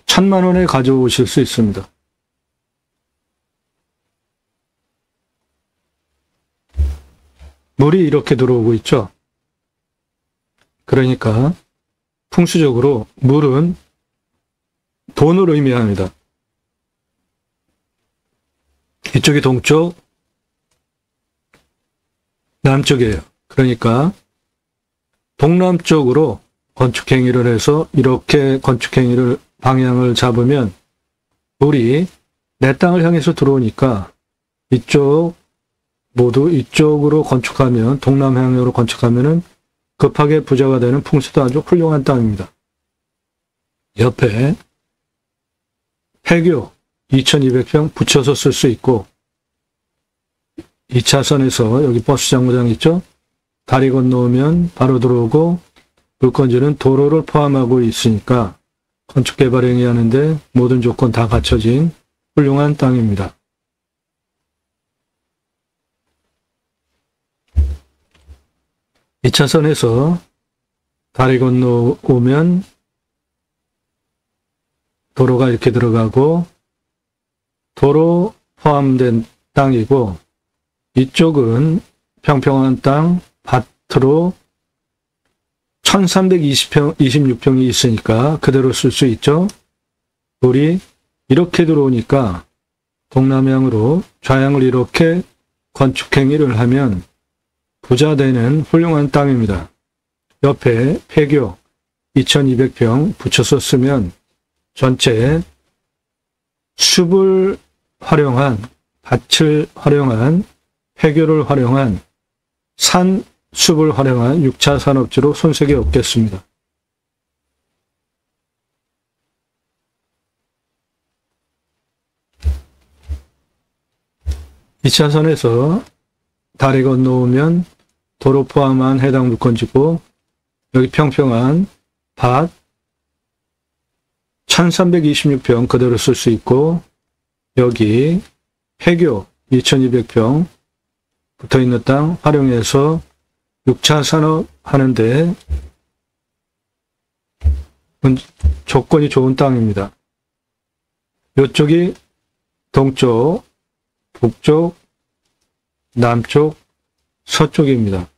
1,000만 원에 가져오실 수 있습니다. 물이 이렇게 들어오고 있죠. 그러니까 풍수적으로 물은 돈을 의미합니다. 이쪽이 동쪽, 남쪽이에요. 그러니까 동남쪽으로 건축행위를 해서 이렇게 건축행위를 방향을 잡으면 물이 내 땅을 향해서 들어오니까 이쪽 모두 이쪽으로 건축하면, 동남향으로 건축하면은 급하게 부자가 되는 풍수도 아주 훌륭한 땅입니다. 옆에 폐교 2200평 붙여서 쓸 수 있고, 2차선에서 여기 버스 정거장 있죠? 다리 건너오면 바로 들어오고, 물건지는 도로를 포함하고 있으니까 건축개발 행위하는데 모든 조건 다 갖춰진 훌륭한 땅입니다. 이 차선에서 다리 건너오면 도로가 이렇게 들어가고 도로 포함된 땅이고, 이쪽은 평평한 땅, 밭으로 1326평이 있으니까 그대로 쓸 수 있죠. 물이 이렇게 들어오니까 동남향으로 좌향을 이렇게 건축행위를 하면 부자 되는 훌륭한 땅입니다. 옆에 폐교 2200평 붙여서 쓰면 전체 숲을 활용한, 밭을 활용한, 폐교를 활용한, 숲을 활용한 6차 산업지로 손색이 없겠습니다. 이 차선에서 다리 건너오면 도로 포함한 해당 물건지고, 여기 평평한 밭 1326평 그대로 쓸 수 있고, 여기 폐교 2200평 붙어있는 땅 활용해서 6차 산업 하는데 조건이 좋은 땅입니다. 이쪽이 동쪽, 북쪽, 남쪽, 서쪽입니다.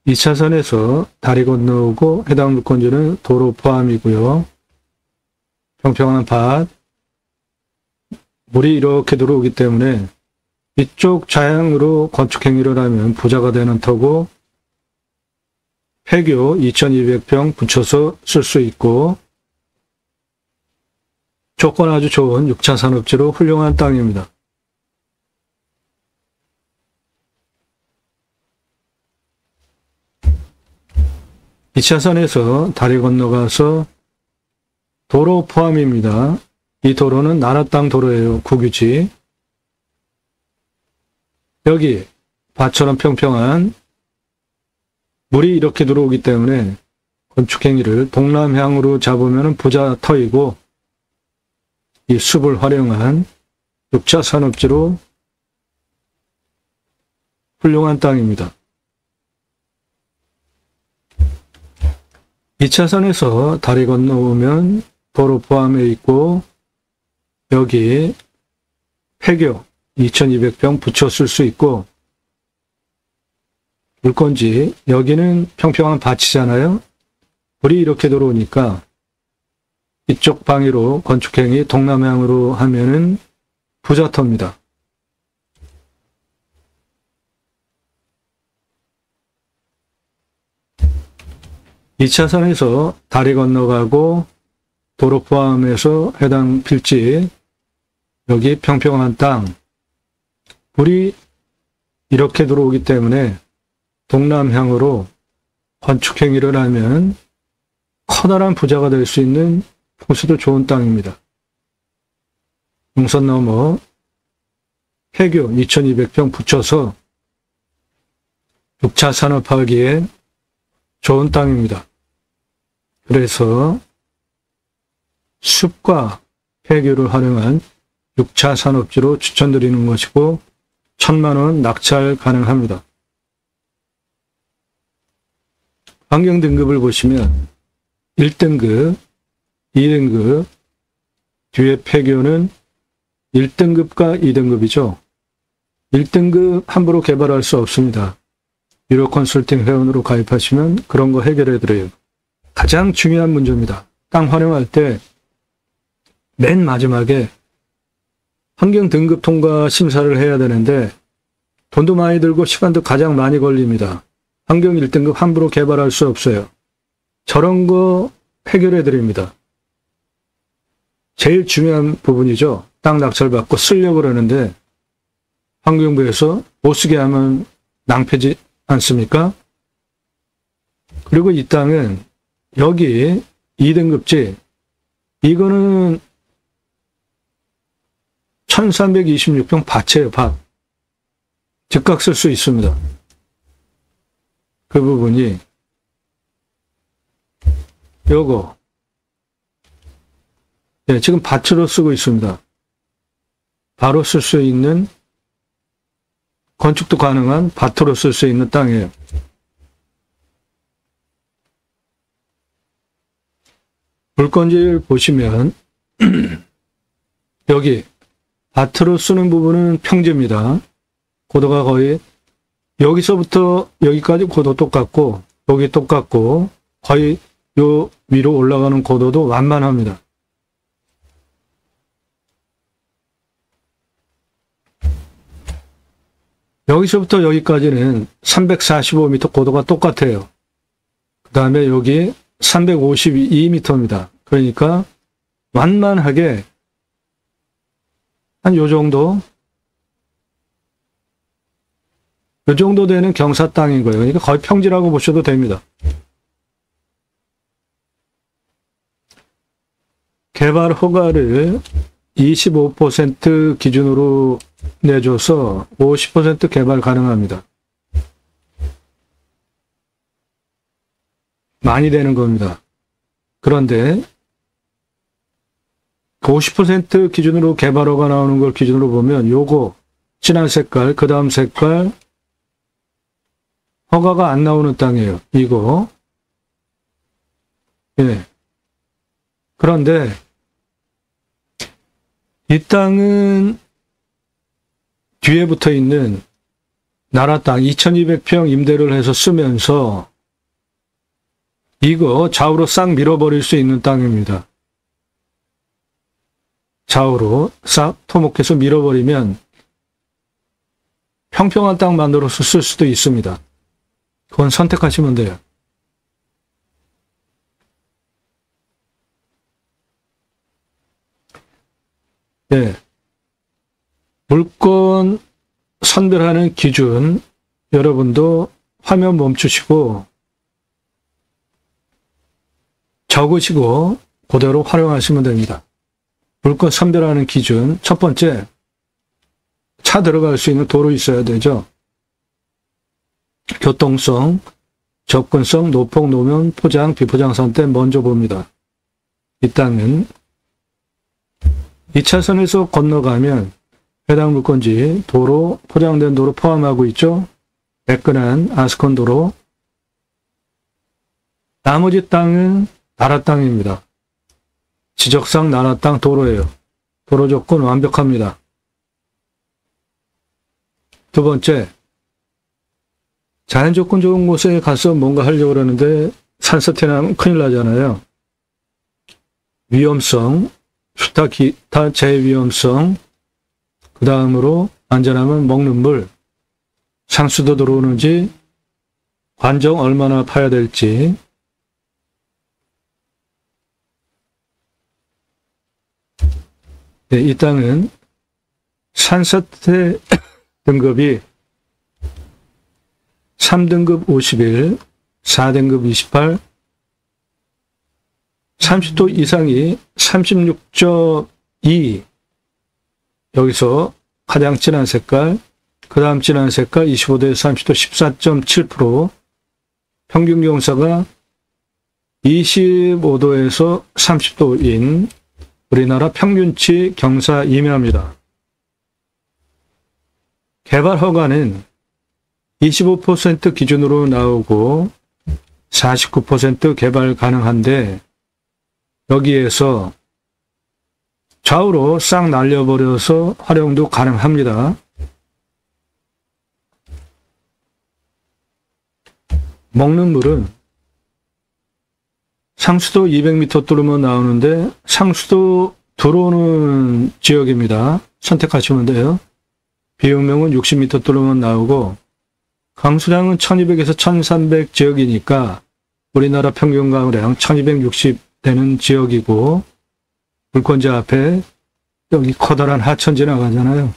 이 차선에서 다리 건너오고 해당 물건지는 도로 포함이고요. 평평한 밭, 물이 이렇게 들어오기 때문에 이쪽 좌향으로 건축행위를 하면 부자가 되는 터고, 폐교 2200평 붙여서 쓸 수 있고, 조건 아주 좋은 6차 산업지로 훌륭한 땅입니다. 이 차선에서 다리 건너가서 도로 포함입니다. 이 도로는 나라 땅 도로예요. 국유지. 여기 밭처럼 평평한 물이 이렇게 들어오기 때문에 건축행위를 동남향으로 잡으면 부자 터이고, 이 숲을 활용한 6차 산업지로 훌륭한 땅입니다. 2차선에서 다리 건너오면 도로 포함해 있고, 여기 폐교 2200평 붙여 쓸 수 있고, 물건지 여기는 평평한 밭이잖아요. 불이 이렇게 들어오니까 이쪽 방위로 건축행위 동남향으로 하면은 부자터입니다. 이 차선에서 다리 건너가고 도로 포함해서 해당 필지, 여기 평평한 땅, 불이 이렇게 들어오기 때문에 동남향으로 건축행위를 하면 커다란 부자가 될 수 있는 풍수도 좋은 땅입니다. 용선 넘어 폐교 2200평 붙여서 6차 산업하기에 좋은 땅입니다. 그래서 숲과 폐교를 활용한 6차 산업지로 추천드리는 것이고 1000만원 낙찰 가능합니다. 환경 등급을 보시면 1등급, 2등급, 뒤에 폐교는 1등급과 2등급이죠. 1등급 함부로 개발할 수 없습니다. 유료 컨설팅 회원으로 가입하시면 그런 거 해결해 드려요. 가장 중요한 문제입니다. 땅 활용할 때 맨 마지막에 환경 등급 통과 심사를 해야 되는데 돈도 많이 들고 시간도 가장 많이 걸립니다. 환경 1등급 함부로 개발할 수 없어요. 저런 거 해결해 드립니다. 제일 중요한 부분이죠. 땅 낙찰받고 쓰려고 그러는데 환경부에서 못 쓰게 하면 낭패지 않습니까? 그리고 이 땅은 여기 2등급지, 이거는 1326평 밭이에요, 밭. 즉각 쓸 수 있습니다. 그 부분이 요거, 네, 지금 밭으로 쓰고 있습니다. 바로 쓸 수 있는, 건축도 가능한 밭으로 쓸 수 있는 땅이에요. 물건지를 보시면 여기 밭으로 쓰는 부분은 평지입니다. 고도가 거의 여기서부터 여기까지 고도 똑같고 여기 똑같고 거의 요 위로 올라가는 고도도 완만합니다. 여기서부터 여기까지는 345m 고도가 똑같아요. 그 다음에 여기 352m입니다. 그러니까 완만하게 한 요 정도 되는 경사 땅인 거예요. 그러니까 거의 평지라고 보셔도 됩니다. 개발 허가를 25% 기준으로 내줘서 50% 개발 가능합니다. 많이 되는 겁니다. 그런데 50% 기준으로 개발허가 나오는 걸 기준으로 보면 요거 진한 색깔, 그 다음 색깔 허가가 안 나오는 땅이에요. 이거. 예. 그런데 이 땅은 뒤에 붙어 있는 나라 땅 2200평 임대를 해서 쓰면서 이거 좌우로 싹 밀어버릴 수 있는 땅입니다. 좌우로 싹 토목해서 밀어버리면 평평한 땅 만들어서 쓸 수도 있습니다. 그건 선택하시면 돼요. 네. 물건 선별하는 기준 여러분도 화면 멈추시고 적으시고 그대로 활용하시면 됩니다. 물건 선별하는 기준 첫 번째, 차 들어갈 수 있는 도로 있어야 되죠. 교통성, 접근성, 노폭, 노면, 포장, 비포장선 때 먼저 봅니다. 이 땅은 2차선에서 건너가면 해당 물건지 도로, 포장된 도로 포함하고 있죠. 매끈한 아스콘 도로. 나머지 땅은 나라 땅입니다. 지적상 나라 땅 도로예요. 도로 조건 완벽합니다. 두 번째, 자연 조건 좋은 곳에 가서 뭔가 하려고 그러는데 산사태 나면 큰일 나잖아요. 위험성, 수타 기타 재위험성, 그 다음으로 안전하면 먹는 물, 상수도 들어오는지, 관정 얼마나 파야 될지, 네, 이 땅은 산사태 등급이 3등급 51, 4등급 28, 30도 이상이 36.2, 여기서 가장 진한 색깔, 그 다음 진한 색깔 25도에서 30도 14.7%, 평균 경사가 25도에서 30도인 우리나라 평균치 경사 이면합니다. 개발 허가는 25% 기준으로 나오고 49% 개발 가능한데 여기에서 좌우로 싹 날려버려서 활용도 가능합니다. 먹는 물은 상수도 200m 뚫으면 나오는데 상수도 들어오는 지역입니다. 선택하시면 돼요. 비용명은 60m 뚫으면 나오고 강수량은 1200에서 1300 지역이니까 우리나라 평균 강우량 1260 되는 지역이고 물권자 앞에 여기 커다란 하천 지나가잖아요.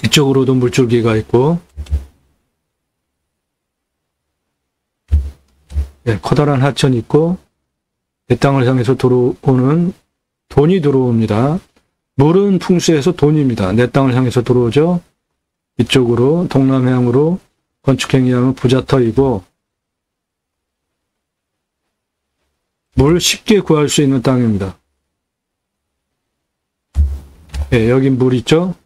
이쪽으로도 물줄기가 있고 네, 커다란 하천이 있고 내 땅을 향해서 들어오는 돈이 들어옵니다. 물은 풍수에서 돈입니다. 내 땅을 향해서 들어오죠. 이쪽으로 동남향으로 건축행위하면 부자터이고 물 쉽게 구할 수 있는 땅입니다. 네, 여기 물 있죠?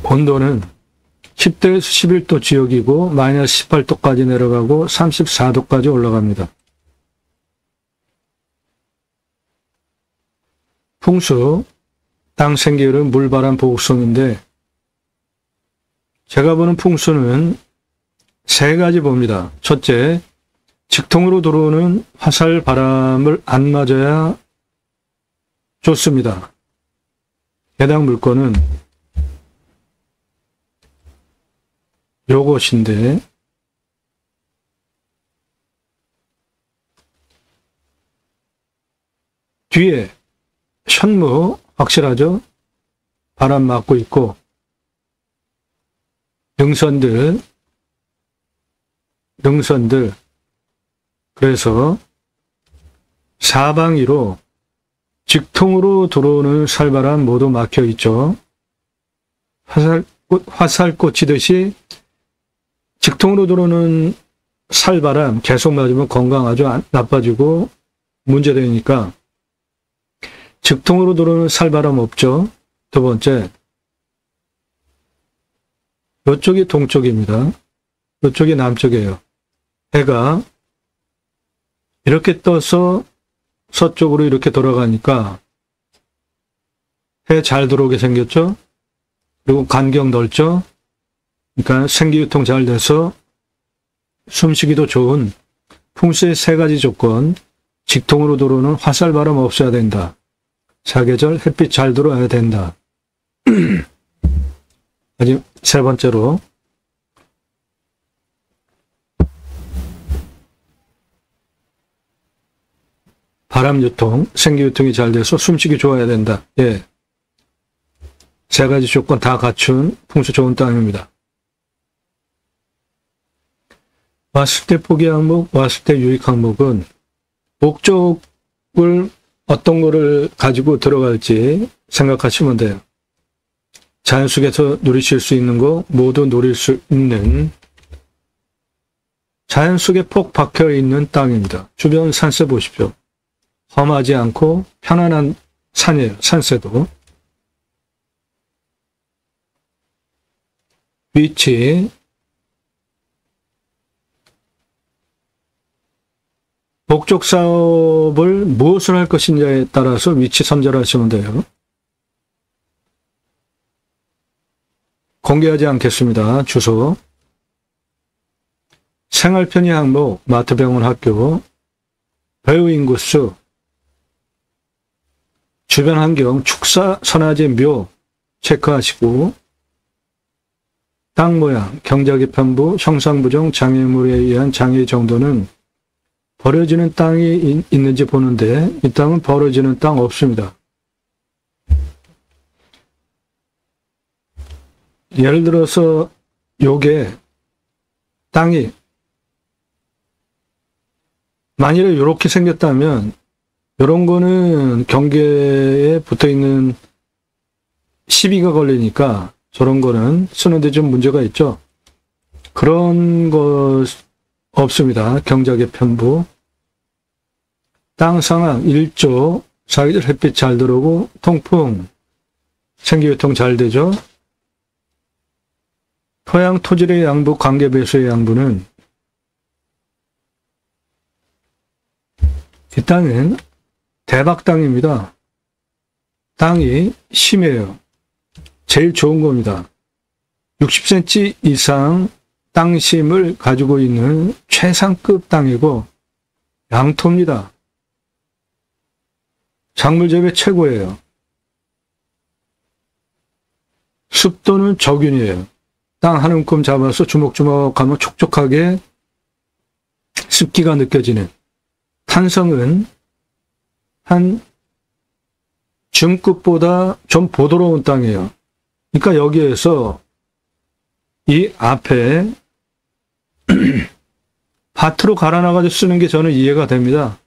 온도는 10도에서 11도 지역이고 마이너스 18도까지 내려가고 34도까지 올라갑니다. 풍수, 땅 생기율은 물바람 보호성인데 제가 보는 풍수는 세 가지 봅니다. 첫째, 직통으로 들어오는 화살 바람을 안 맞아야 좋습니다. 해당 물건은 요것인데 뒤에 현무 확실하죠? 바람 맞고 있고 능선들 그래서 사방위로 직통으로 들어오는 살바람 모두 막혀 있죠. 화살 꽂히듯이 직통으로 들어오는 살바람 계속 맞으면 건강 아주 나빠지고 문제되니까 직통으로 들어오는 살바람 없죠. 두 번째, 이쪽이 동쪽입니다. 이쪽이 남쪽이에요. 해가 이렇게 떠서 서쪽으로 이렇게 돌아가니까 해 잘 들어오게 생겼죠. 그리고 간격 넓죠. 그러니까 생기유통 잘 돼서 숨쉬기도 좋은 풍수의 세 가지 조건. 직통으로 들어오는 화살바람 없어야 된다. 사계절 햇빛 잘 들어와야 된다. 아직 세 번째로 바람 유통, 생기 유통이 잘 돼서 숨쉬기 좋아야 된다. 예. 세 가지 조건 다 갖춘 풍수 좋은 땅입니다. 왔을 때 포기 항목, 왔을 때 유익 항목은 목적을 어떤 거를 가지고 들어갈지 생각하시면 돼요. 자연 속에서 누리실 수 있는 거 모두 누릴 수 있는 자연 속에 폭 박혀 있는 땅입니다. 주변 산세 보십시오. 험하지 않고 편안한 산이에요. 산세도. 위치, 목적 사업을 무엇을 할 것인지에 따라서 위치 선정하시면 돼요. 공개하지 않겠습니다. 주소. 생활편의 항목, 마트병원 학교, 배우 인구수, 주변 환경, 축사, 선화제, 묘 체크하시고, 땅 모양, 경작의 편부, 형상부정, 장애물에 의한 장애 정도는 버려지는 땅이 있는지 보는데 이 땅은 버려지는 땅 없습니다. 예를 들어서 요게 땅이 만일에 이렇게 생겼다면 이런 거는 경계에 붙어있는 시비가 걸리니까 저런 거는 쓰는데 좀 문제가 있죠. 그런 거 없습니다. 경작의 편부. 땅 상황 1조, 사계절 햇빛 잘 들어오고 통풍, 생기유통 잘 되죠. 토양 토질의 양부, 관계배수의 양부는 이 땅은 대박 땅입니다. 땅이 심해요. 제일 좋은 겁니다. 60cm 이상 땅심을 가지고 있는 최상급 땅이고 양토입니다. 작물 재배 최고예요. 습도는 적윤이에요. 땅 한 움큼 잡아서 주먹주먹하면 촉촉하게 습기가 느껴지는. 탄성은 한 중급보다 좀 보드러운 땅이에요. 그러니까 여기에서 이 앞에 밭으로 갈아나가지고 쓰는 게 저는 이해가 됩니다.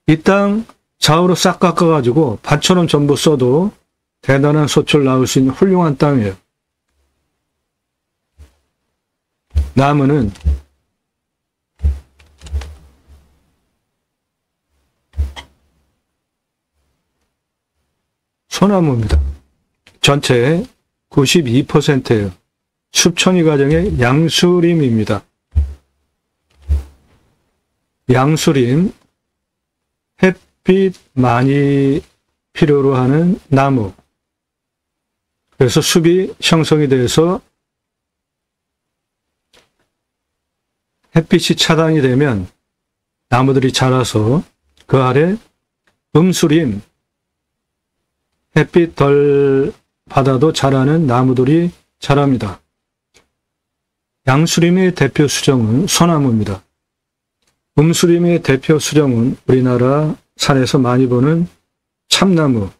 이 땅 좌우로 싹 깎아가지고 밭처럼 전부 써도 대단한 소출 나올 수 있는 훌륭한 땅이에요. 나무는 소나무입니다. 전체의 92%예요. 숲천이 가정의 양수림입니다. 양수림, 햇빛 많이 필요로 하는 나무. 그래서 숲이 형성이 돼서 햇빛이 차단이 되면 나무들이 자라서 그 아래 음수림, 햇빛 덜 받아도 자라는 나무들이 자랍니다. 양수림의 대표 수종은 소나무입니다. 음수림의 대표 수종은 우리나라 산에서 많이 보는 참나무,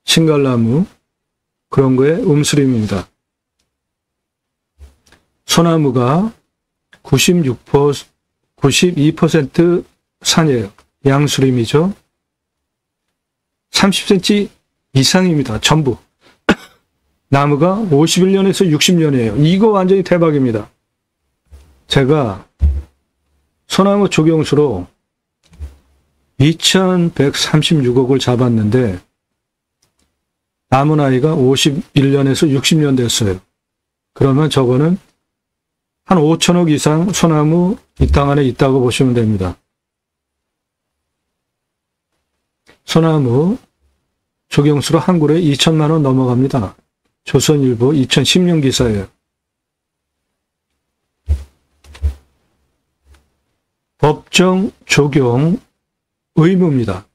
신갈나무 그런 거에 음수림입니다. 소나무가 92% 산이에요. 양수림이죠. 30cm 이상입니다. 전부. 나무가 51년에서 60년이에요. 이거 완전히 대박입니다. 제가 소나무 조경수로 2136억을 잡았는데 나무 나이가 51년에서 60년 됐어요. 그러면 저거는 한 5천억 이상 소나무 이 땅 안에 있다고 보시면 됩니다. 소나무 조경수로 한 그루에 2천만 원 넘어갑니다. 조선일보 2010년 기사예요. 법정 적용 의무입니다.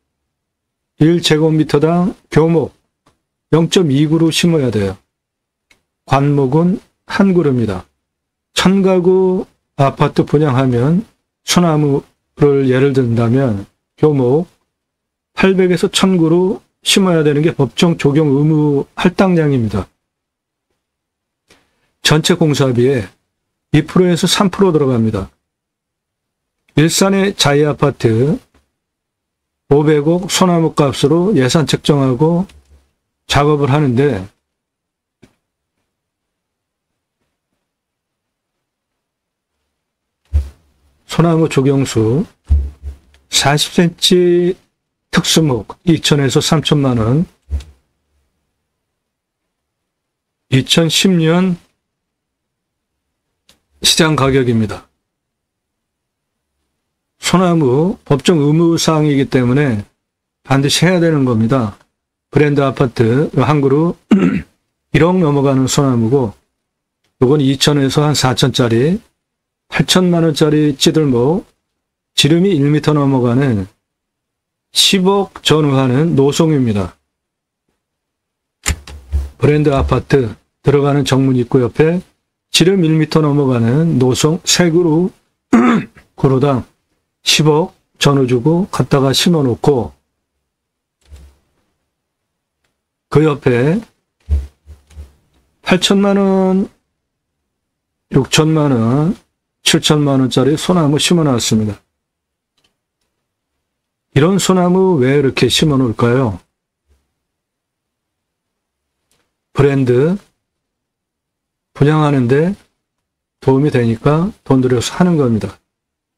1제곱미터당 교목 0.2그루 심어야 돼요. 관목은 한 그루입니다. 1000가구 아파트 분양하면 소나무를 예를 든다면 교목 800에서 1000그루 심어야 되는 게 법정 적용 의무 할당량입니다. 전체 공사비에 2%에서 3% 들어갑니다. 일산의 자이아파트 500억 소나무 값으로 예산 책정하고 작업을 하는데 소나무 조경수 40cm 특수목 2천에서 3천만 원 2010년 시장 가격입니다. 소나무 법정 의무사항이기 때문에 반드시 해야 되는 겁니다. 브랜드 아파트 한 그루 1억 넘어가는 소나무고, 요건 2천에서 한 4천짜리, 8천만 원짜리 찌들목, 지름이 1m 넘어가는 10억 전후하는 노송입니다. 브랜드 아파트 들어가는 정문 입구 옆에 지름 1m 넘어가는 노송 세 그루, 그루당 10억 전후 주고 갖다가 심어놓고, 그 옆에 8천만 원, 6천만 원, 7천만 원짜리 소나무 심어놨습니다. 이런 소나무 왜 이렇게 심어놓을까요? 브랜드 분양하는데 도움이 되니까 돈 들여서 하는 겁니다.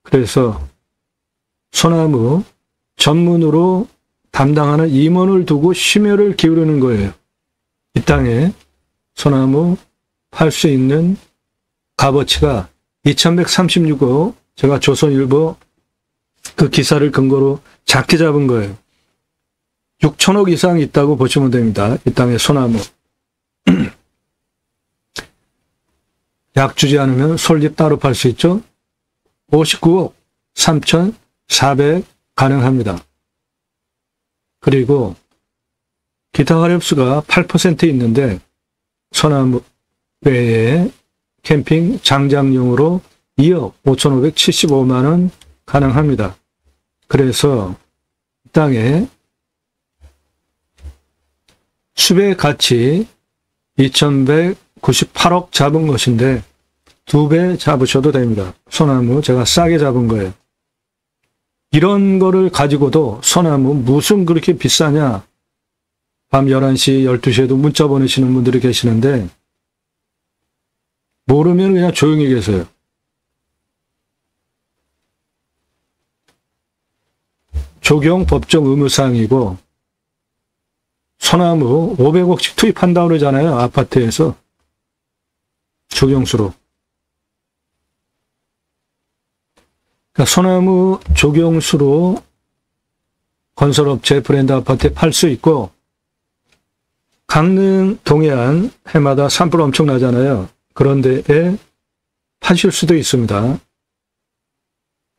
그래서 소나무 전문으로 담당하는 임원을 두고 심혈을 기울이는 거예요. 이 땅에 소나무 팔 수 있는 값어치가 2136억, 제가 조선일보 그 기사를 근거로 작게 잡은 거예요. 6천억 이상 있다고 보시면 됩니다. 이 땅에 소나무. 약 주지 않으면 솔잎 따로 팔 수 있죠. 59억 3,400 가능합니다. 그리고 기타 화렵수가 8% 있는데 소나무 외에 캠핑 장작용으로 2억 5,575만 원 가능합니다. 그래서 이 땅에 수배 가치 2,198억 잡은 것인데 2배 잡으셔도 됩니다. 소나무 제가 싸게 잡은 거예요. 이런 거를 가지고도 소나무 무슨 그렇게 비싸냐? 밤 11시, 12시에도 문자 보내시는 분들이 계시는데 모르면 그냥 조용히 계세요. 적용 법정 의무사항이고, 소나무 500억씩 투입한다고 그러잖아요. 아파트에서. 조경수로. 그러니까 소나무 조경수로 건설업체 브랜드 아파트에 팔 수 있고, 강릉, 동해안 해마다 산불 엄청나잖아요. 그런 데에 파실 수도 있습니다.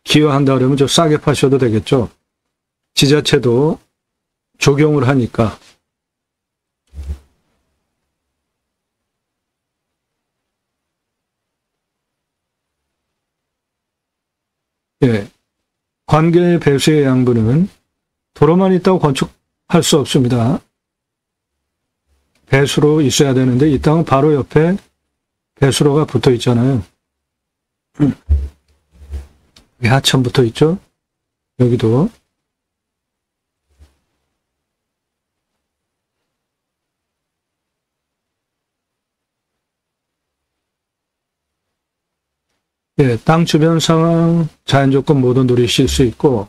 기여한다 그러면 좀 싸게 파셔도 되겠죠. 지자체도 적용을 하니까. 예, 관계 배수의 양분은 도로만 있다고 건축할 수 없습니다. 배수로 있어야 되는데 이 땅은 바로 옆에 배수로가 붙어 있잖아요. 여기 하천 붙어 있죠. 여기도. 예, 땅 주변 상황, 자연조건 모두 누리실 수 있고,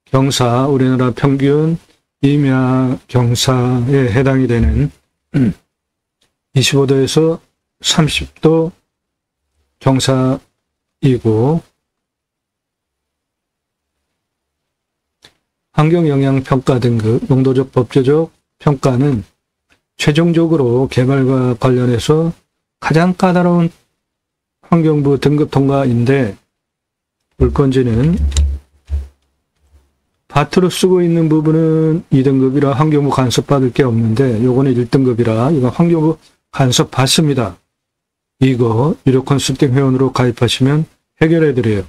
경사, 우리나라 평균 임야 경사에 해당이 되는 25도에서 30도 경사이고, 환경영향평가 등급, 용도적 법제적 평가는 최종적으로 개발과 관련해서 가장 까다로운 환경부 등급 통과인데, 물건지는 밭으로 쓰고 있는 부분은 2등급이라 환경부 간섭 받을 게 없는데, 요거는 1등급이라 이건 환경부 간섭 받습니다. 이거 유료 컨설팅 회원으로 가입하시면 해결해 드려요.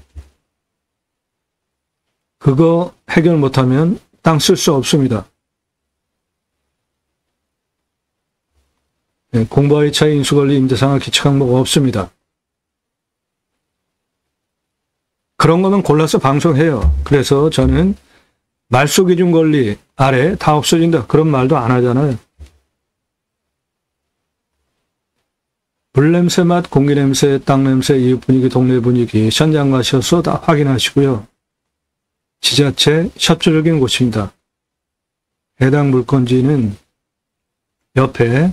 그거 해결 못하면 땅 쓸 수 없습니다. 네, 공부와의 차이, 인수권리, 임대상하, 기초항목 없습니다. 그런 거는 골라서 방송해요. 그래서 저는 말소기준 권리 아래 다 없어진다, 그런 말도 안 하잖아요. 물냄새, 맛, 공기냄새, 땅냄새, 이웃 분위기, 동네 분위기 현장 가셔서 다 확인하시고요. 지자체 협조적인 곳입니다. 해당 물건지는 옆에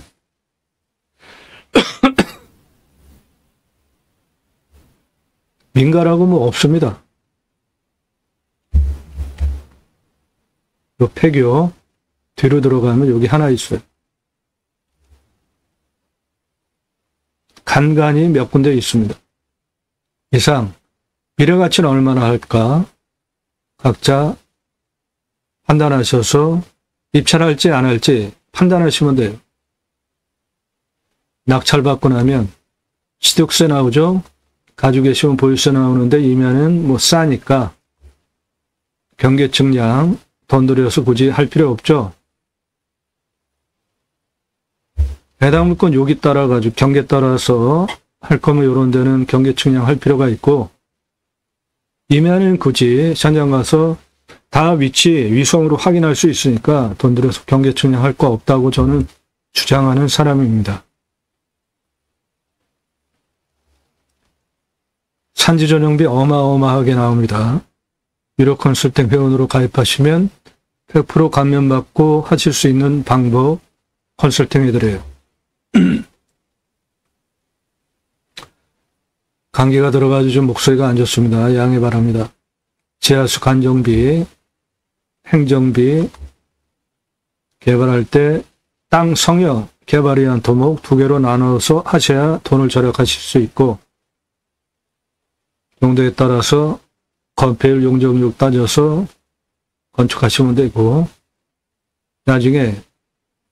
민가라고 뭐 없습니다. 요 폐교 뒤로 들어가면 여기 하나 있어요. 간간히 몇 군데 있습니다. 이상 미래가치는 얼마나 할까 각자 판단하셔서 입찰할지 안 할지 판단하시면 돼요. 낙찰받고 나면 취득세 나오죠. 가지고 계시면 보유세 나오는데 이면은 뭐 싸니까 경계측량 돈 들여서 굳이 할 필요 없죠. 해당 물건 요기 따라가지고 경계 따라서 할 거면 이런 데는 경계측량 할 필요가 있고, 이면은 굳이 현장 가서 다 위치 위성으로 확인할 수 있으니까 돈 들여서 경계측량 할 거 없다고 저는 주장하는 사람입니다. 산지 전용비 어마어마하게 나옵니다. 유료 컨설팅 회원으로 가입하시면 100% 감면받고 하실 수 있는 방법 컨설팅 해드려요. 감기가 들어가지고 좀 목소리가 안 좋습니다. 양해 바랍니다. 지하수 관정비, 행정비 개발할 때 땅 성역, 개발에 의한 토목 두 개로 나눠서 하셔야 돈을 절약하실 수 있고, 용도에 따라서 건폐율 용적률 따져서 건축하시면 되고, 나중에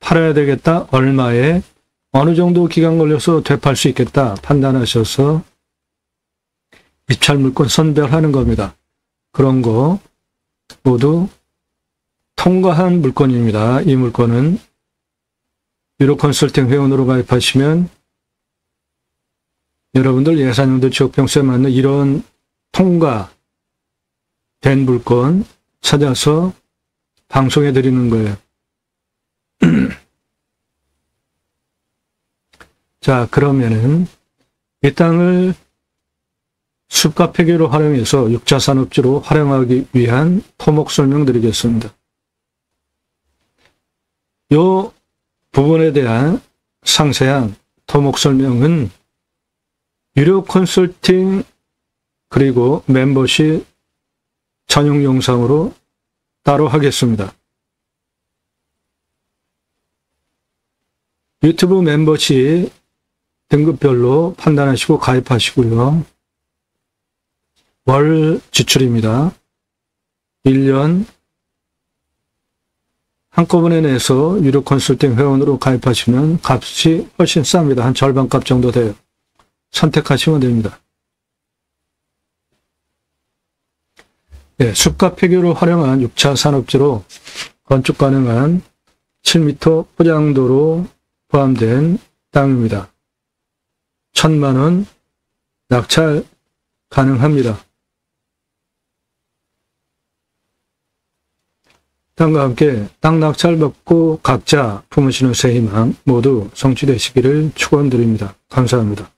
팔아야 되겠다, 얼마에 어느 정도 기간 걸려서 되팔 수 있겠다 판단하셔서 입찰 물건 선별하는 겁니다. 그런 거 모두 통과한 물건입니다. 이 물건은 유료 컨설팅 회원으로 가입하시면 여러분들 예산용도 지역병수에 맞는 이런 통과된 물건 찾아서 방송해 드리는 거예요. 자, 그러면은 이 땅을 숲과 폐교로 활용해서 6차 산업지로 활용하기 위한 토목 설명드리겠습니다. 이 부분에 대한 상세한 토목 설명은 유료 컨설팅 그리고 멤버십 전용 영상으로 따로 하겠습니다. 유튜브 멤버십 등급별로 판단하시고 가입하시고요. 월 지출입니다. 1년 한꺼번에 내서 유료 컨설팅 회원으로 가입하시면 값이 훨씬 쌉니다. 한 절반 값 정도 돼요. 선택하시면 됩니다. 네, 숲과 폐교를 활용한 6차 산업지로 건축 가능한 7m 포장도로 포함된 땅입니다. 1,000만 원 낙찰 가능합니다. 땅과 함께 땅 낙찰 받고 각자 품으시는 새 희망 모두 성취되시기를 축원드립니다. 감사합니다.